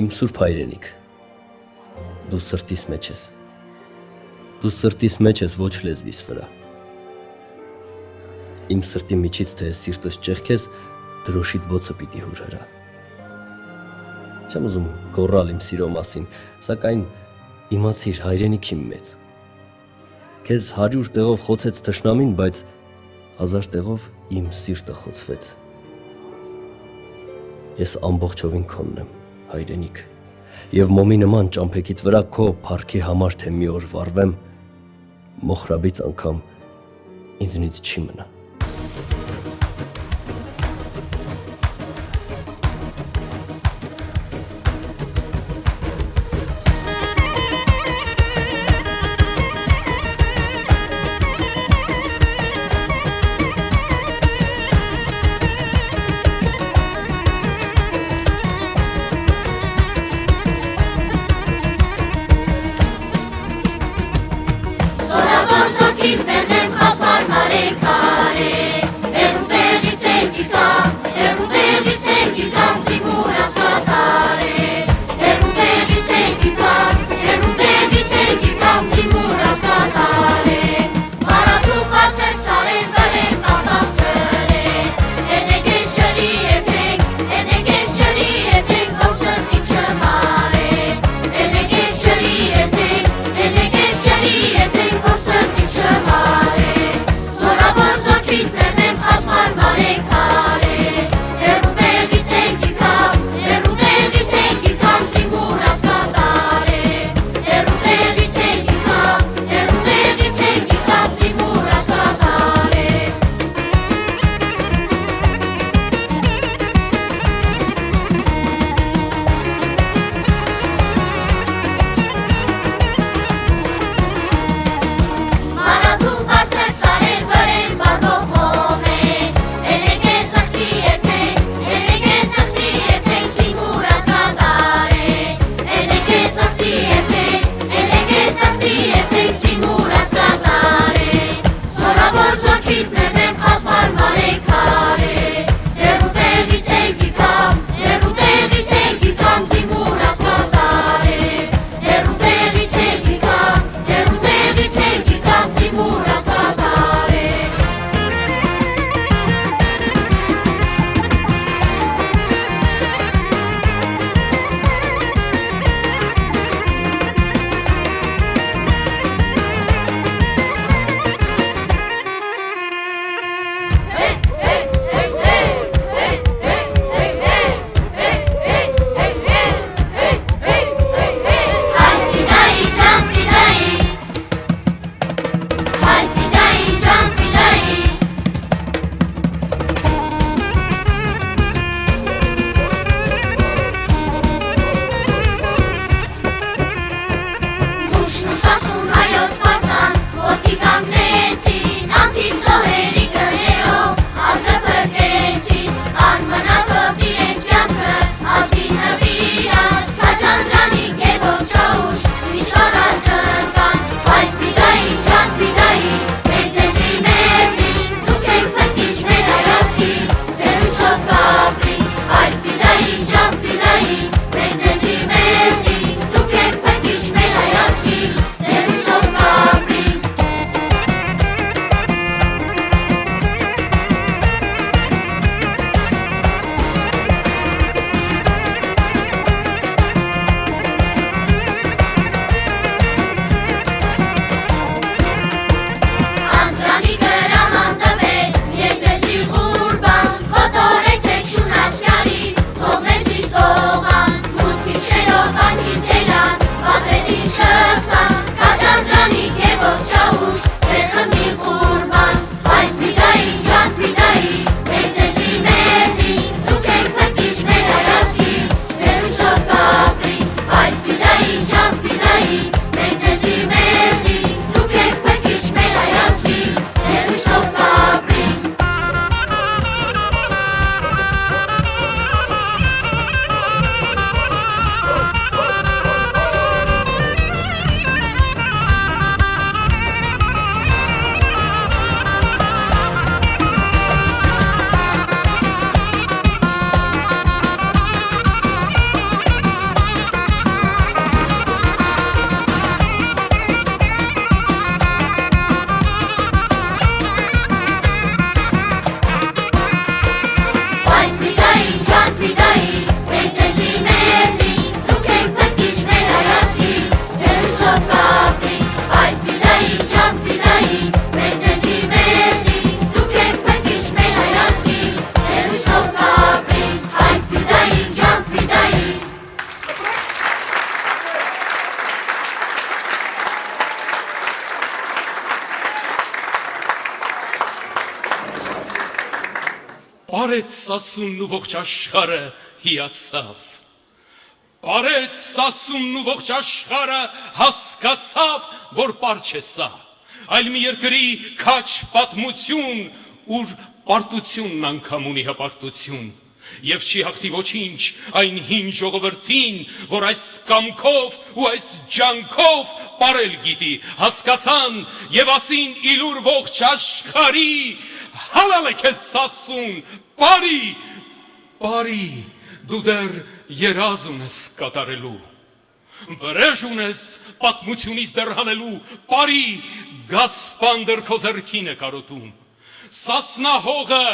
Իմ սուրբ հայրենիք, դու սրտիս մեջ ես, դու սրտիս մեջ ես ոչ լեզվիս վրա, իմ սրտի միջից թե սիրտս ճեղքես, դրոշիտ բոցը պիտի հուրհրա, չեմ ուզում գոռալ իմ սիրո մասին, սակայն իմացիր հայրենիք իմ մեծ, քեզ 100 տեղով խոցեց թշնամին, բայց 1000 տեղով իմ սիրտը խոցվեց, ես ամբողջովին քոնն եմ, հայրենիք, և մոմի նման ճամփեքիդ վրա քո փառքի համար թե մի օր վառվեմ, մոխրաբից անգամ ինձնից չի մնա։ Mare Բարեց սասունն ու ողջ աշխարը հիացավ, Բարեց սասունն ու ողջ աշխարը հասկացավ, որ պարչ է սա, այլ մի երկրի քաչ պատմություն, ուր պարտությունն անգամ ունի հպարտություն, Եվ չի հաղթի ոչինչ այն հին ժողովրդին, որ այս կամքով ու այս ջանքով պարել գիտի, հասկացան եւ ասին իլուր ողջ աշխարհի, հալալ է քեզ սասուն, բարի, դու դեռ երազ ունես կատարելու, վրեժ ունես պատմությունից դեռ հանելու, բարի, գասպանդր քո ձեռքին է կարոտում, սասնահողը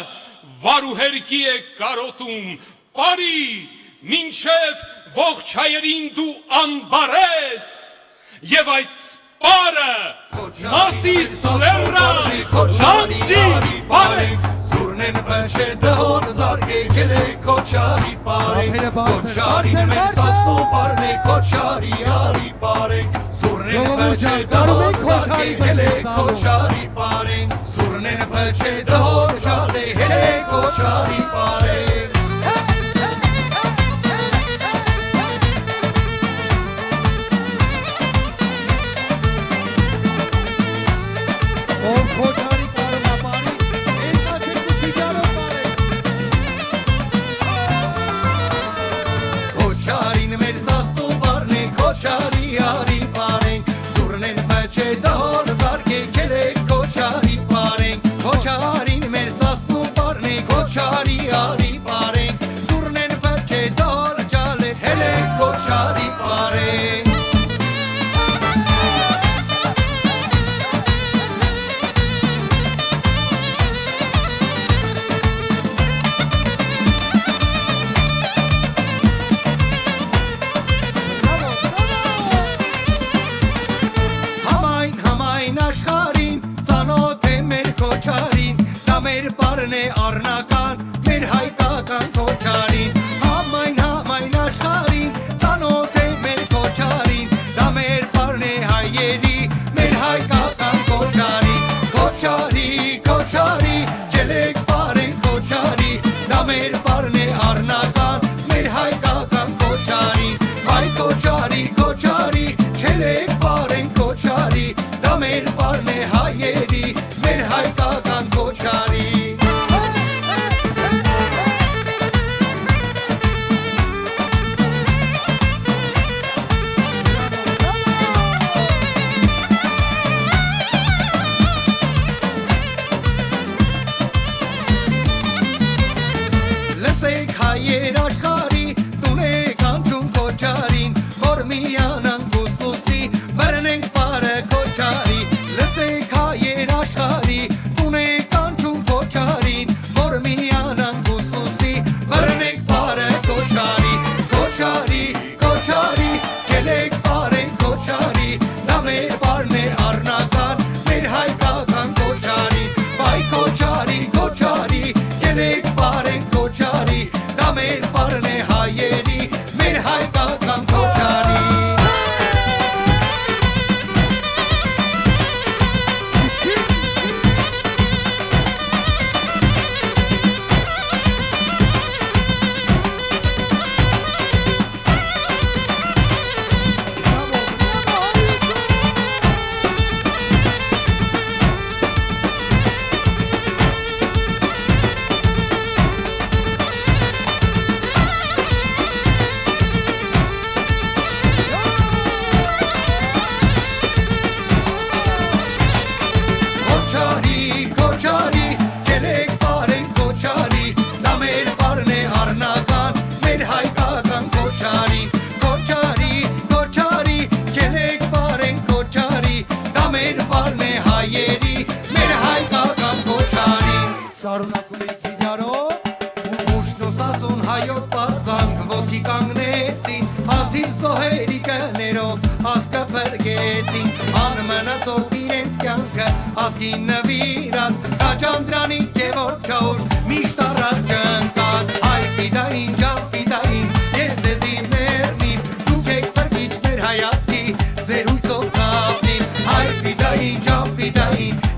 վարուհերկի է կարոտում, բարի, մինչև ողջ հայերին դու անբարես, և այս պարը, մասիս լերրան, լանջի բարես, Սուրնեն պեշ է դհոն զարգե գել է կոչարի պարեք, կոչարին մեր սասնո պարն է կոչարի արի պարեք, Սուրնեն պեշ է դհոն զարգե գել է կոչարի պարեք, Սուրնեն պեշ է դհոն ժալե հել է կոչարի պարեք,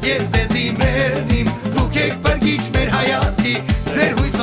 Ես ձեզի մերնիմ, դուք եք բրգիչ մեր հայացքի, ձեր հույս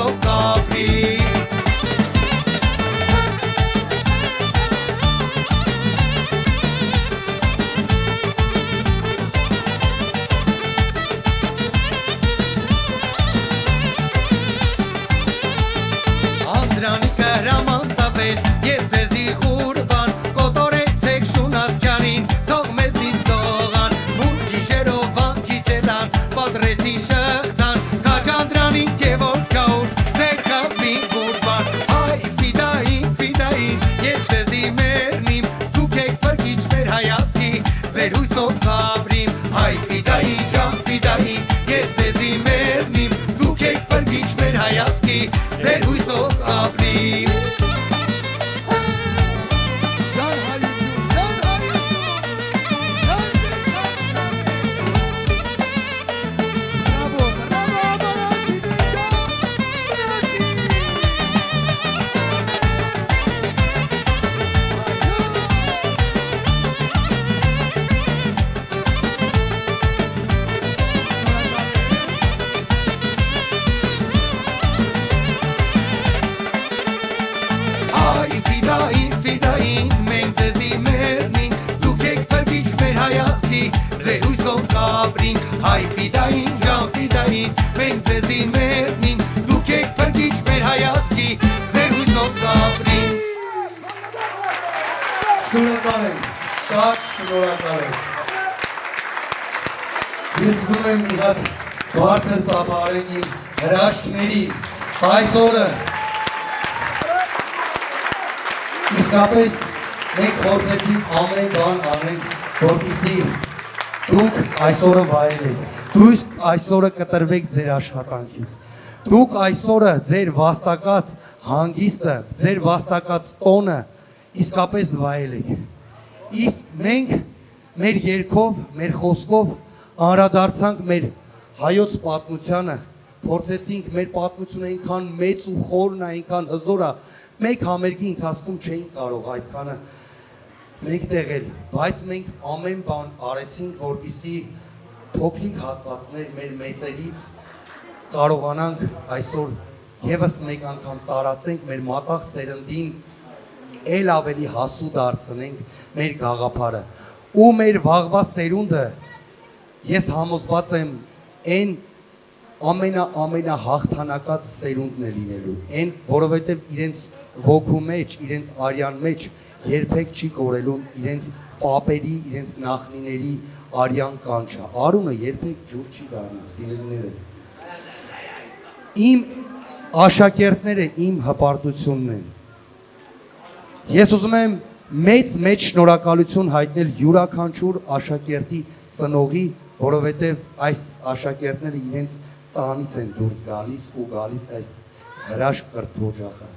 հայ ֆիդային, ջան ֆիդային, մենք ձեզի մերնին, դուք եք բրգիչ մեր հայազգի, ձեր հույսով կապրին։ Շնորհակալ եմ, շատ շնորհակալ եմ։ Ես ուզում եմ մի հատ բարձր ծափարեն իմ հրաշքների այսօրը։ Իսկապես մենք փորձեցինք ամեն բան անենք, որպեսզի դուք այսօրը վայելեք, դուք այսօրը կտրվեք ձեր աշխատանքից, դուք այսօրը ձեր վաստակած հանգիստը, ձեր վաստակած տոնը իսկապես վայելեք։ Իսկ մենք մեր երգով, մեր խոսքով անդրադարձանք մեր հայոց պատմությանը, փորձեցինք մեր պատմությունը այնքան մեծ ու խորն է, այնքան հզոր է, մեկ համերգի ընթացքում չէինք կարող այդքանը մեկտեղել, բայց մենք ամեն բան արեցինք, որպեսզի փոքրիկ հատվածներ մեր մեծերից կարողանանք այսօր եւս մեկ անգամ տարածենք մեր մատաղ սերնդին, ել ավելի հասու դարձնենք մեր գաղափարը ու մեր վաղվա սերունդը, ես համոզված եմ, այն ամենահաղթանակած սերունդն է լինելու, այն, որովհետև իրենց ոգու մեջ, իրենց արյան մեջ երբեք չի կորելում իրենց պապերի, իրենց նախնիների արյան կանչը, արունը երբեք ջուր չի դառնա, սիրելիներս։ Իմ աշակերտները իմ հպարտությունն են։ Ես ուզում եմ մեծ շնորհակալություն հայտնել յուրաքանչյուր աշակերտի ծնողի, որովհետև այս աշակերտները իրենց տանից են դուրս գալիս ու գալիս այս հրաշք կրթօջախը։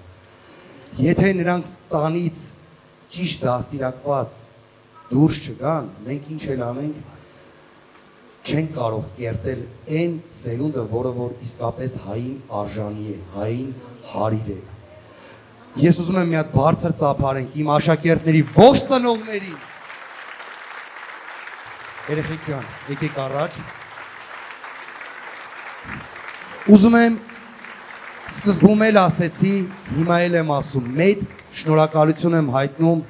Եթե նրանք տանից ճիշտ դաստիարակված դուրս չգան, մենք ինչ էլ անենք, չենք կարող կերտել այն սերունդը, որը որ իսկապես հային արժանի է, հային հարիր է։ Ես ուզում եմ մի հատ բարձր ծափարենք իմ աշակերտների ողջ ծնողներին։ Երեխեք ջան, եկեք առաջ։ Ուզում եմ, սկզբում էլ ասեցի, հիմա էլ եմ ասում, մեծ շնորհակալություն եմ հայտնում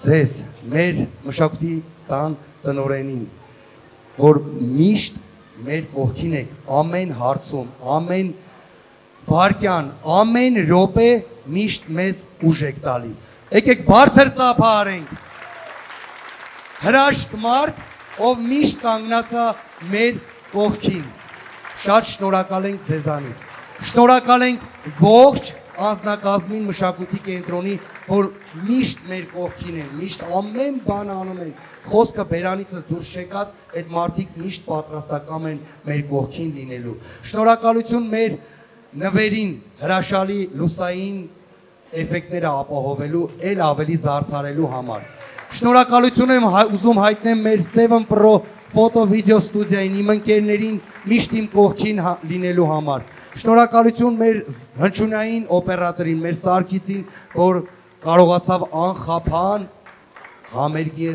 ձեզ, մեր մշակույթի տան տնօրենին, որ միշտ մեր կողքին եք, ամեն հարցում, ամեն վարկյան, ամեն րոպե միշտ մեզ ուժ եք տալի։ Եկեք բարձր ծափարենք։ Հրաշք մարդ, ով միշտ կանգնած է մեր կողքին։ Շատ շնորհակալ ենք ձեզանից։ Շնորհակալ ենք ողջ անձնակազմին մշակույթի կենտրոնի, որ միշտ մեր կողքին են, միշտ ամեն բան անում են։ Խոսքը բերանիցս դուրս չեկած, այդ մարդիկ միշտ պատրաստական են մեր կողքին լինելու։ Շնորհակալություն մեր նվերին, հրաշալի լուսային էֆեկտները ապահովելու, ել ավելի զարդարելու համար։ Շնորհակալություն եմ ուզում հայտնեմ մեր 7 Pro ֆոտո-վիդեո ստուդիային, իմ ընկերներին միշտ իմ կողքին լինելու համար։ Շնորհակալություն մեր հնչյունային օպերատորին, մեր Սարգիսին, որ կարողացավ անխափան համերգի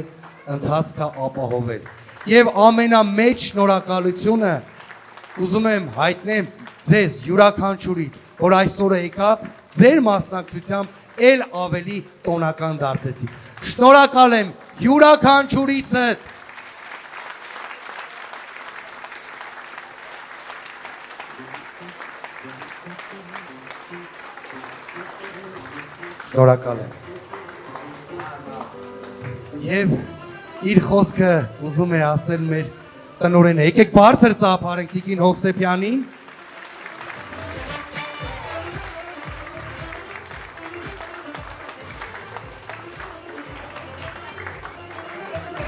ընթացքը ապահովել։ Եվ ամենամեծ շնորհակալությունը ուզում եմ հայտնեմ ձեզ յուրաքանչյուրի, որ այսօրը եկավ, ձեր մասնակցությամբ ել ավելի տոնական դարձեցիք։ Շնորհակալ եմ յուրաքանչյուրիցդ։ Շնորհակալ եմ։ Եվ իր խոսքը ուզում է ասել մեր տնօրենը։ Եկեք բարձր ծափարենք Տիկին Հովսեփյանին։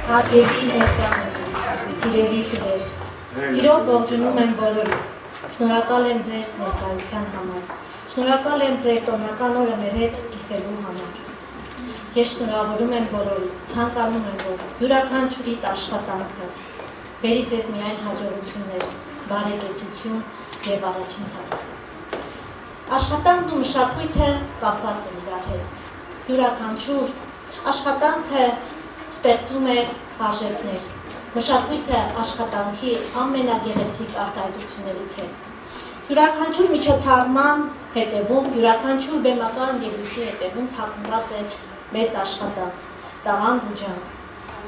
Հարգելի ներկաներ, սիրելի հյուրեր, սիրով ողջունում եմ բոլորիդ, շնորհակալ եմ ձեր ներկայության համար, շնորհակալ եմ ձեր տոնական օրը մեր հետ կիսելու համար։ Ես շնորհավորում եմ բոլորիդ, ցանկանում եմ, որ յուրաքանչյուրիդ աշխատանքը բերի ձեզ միայն հաջողություններ, բարեկեցություն եւ առաջընթաց։ Աշխատանքն ու մշակույթը կապված են իրար հետ։ Յուրաքանչյուր աշխատանքը ստեղծում է արժեքներ։ Մշակույթը աշխատանքի ամենագեղեցիկ արտահայտություններից է։ Յուրաքանչյուր միջոցառման հետևում, յուրաքանչյուր բեմական ելույթի հետևում թաքնված է մեծ աշխատանք, տաղանդ ու ջանք։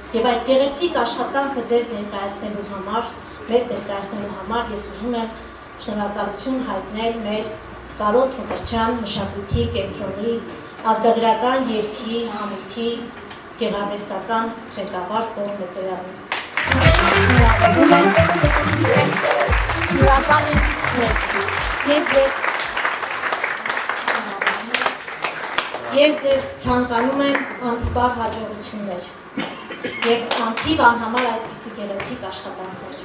Եվ այդ գեղեցիկ աշխատանքը ձեզ ներկայացնելու համար, մեզ ներկայացնելու համար ես ուզում եմ շնորհակալություն հայտնել մեր Կարոտ Մկրտչյան մշակույթի կենտրոնի ազգագրական երգի համույթի գեղարվեստական ղեկավար Կոռ Մեծոյանին։ Շնորհակալ եմ մեզ եւ ձեզ ցանկանում եմ անսպառ հաջողություններ եւ անթիվ անհամար այսպիսի գեղեցիկ աշխատանքներ։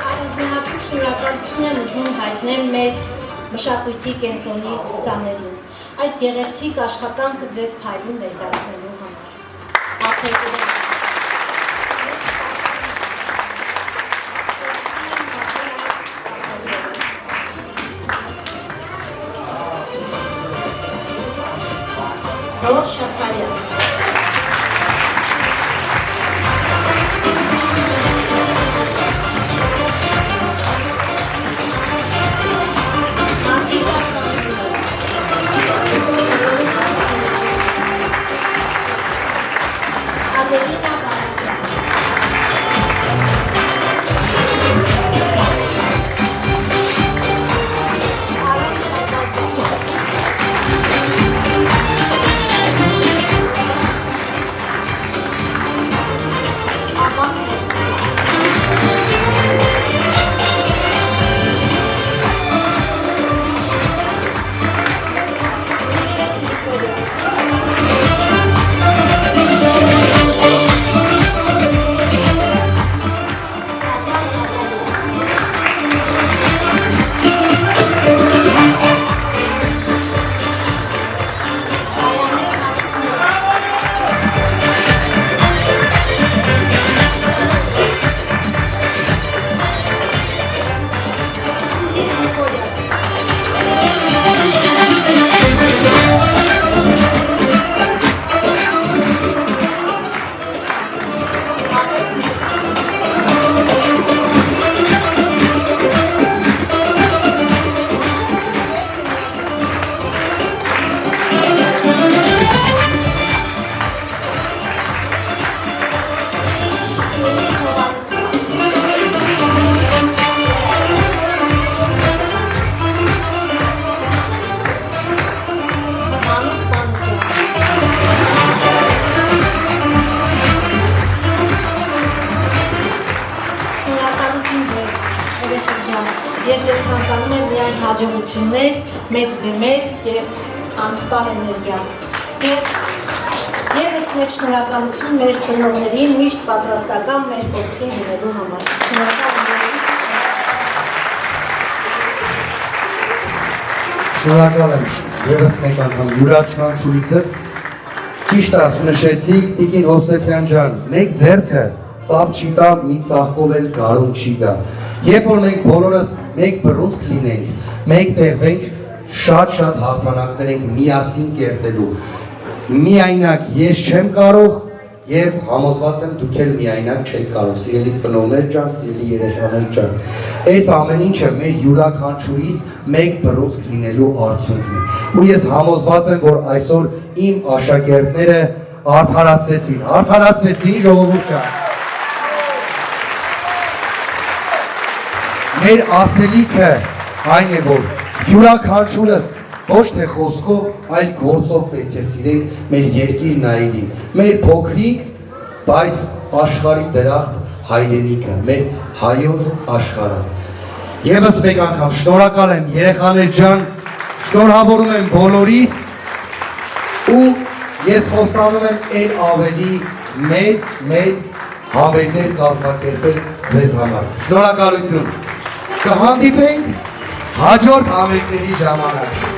Առանձնահատուկ շնորհակալություն եմ ուզում հայտնել մեր մշակույթի կենտրոնի ուսանողներին։ Այս գեղեցիկ աշխատանքը ձեզ փայլուն ներկայացնելու համար։ Ռոզ Շապարյան։ Ես ձեզ ցանկանում եմ միայն հաջողություններ, մեծ բեմեր եւ անսպառ էներգիա։ Եվս մեկ շնորհակալություն մեր ծնողներին միշտ պատրաստական մեր կողքին լինելու համար։ Շնորհակալ եմ եւս մեկ անգամ յուրաքանչյուրիցը ճիշտ նշեցիք Տիկին Հովսեփյան ջան, մեկ ձեռքը ծափ չի տա, մի ծաղկով էլ գարուն չի գա։ Երբ որ մենք բոլորս մեկ բռունցք լինենք, մեկ տեղվենք, շատ հաղթանակներ ենք միասին կերտելու։ Միայնակ ես չեմ կարող եւ համոզված եմ դուք էլ միայնակ չեք կարող, սիրելի ծնողներ ջան, սիրելի երեխաներ ջան։ Այս ամեն ինչը մեր յուրաքանչյուրիս մեկ բռունցք լինելու արդյունքն է։ Ու ես համոզված եմ, որ այսօր իմ աշակերտները արդարացրեցին ժողովուրդ ջան։ Մեր ասելիքը այն է, որ յուրաքանչյուրս ոչ թե խոսքով, այլ գործով պետք է սիրենք մեր երկիրն այրին, մեր փոքրիկ, բայց աշխարհի դրախտ հայրենիքը, մեր հայոց աշխարհը։ Եվս մեկ անգամ շնորհակալ եմ երեխաներ ջան, շնորհավորում եմ բոլորիս ու ես խոստանում եմ այլ ավելի մեծ համերգներ կազմակերպել ձեզ համար։ Շնորհակալություն։ Կհանդիպենք հաջորդ համերգների ժամանակ։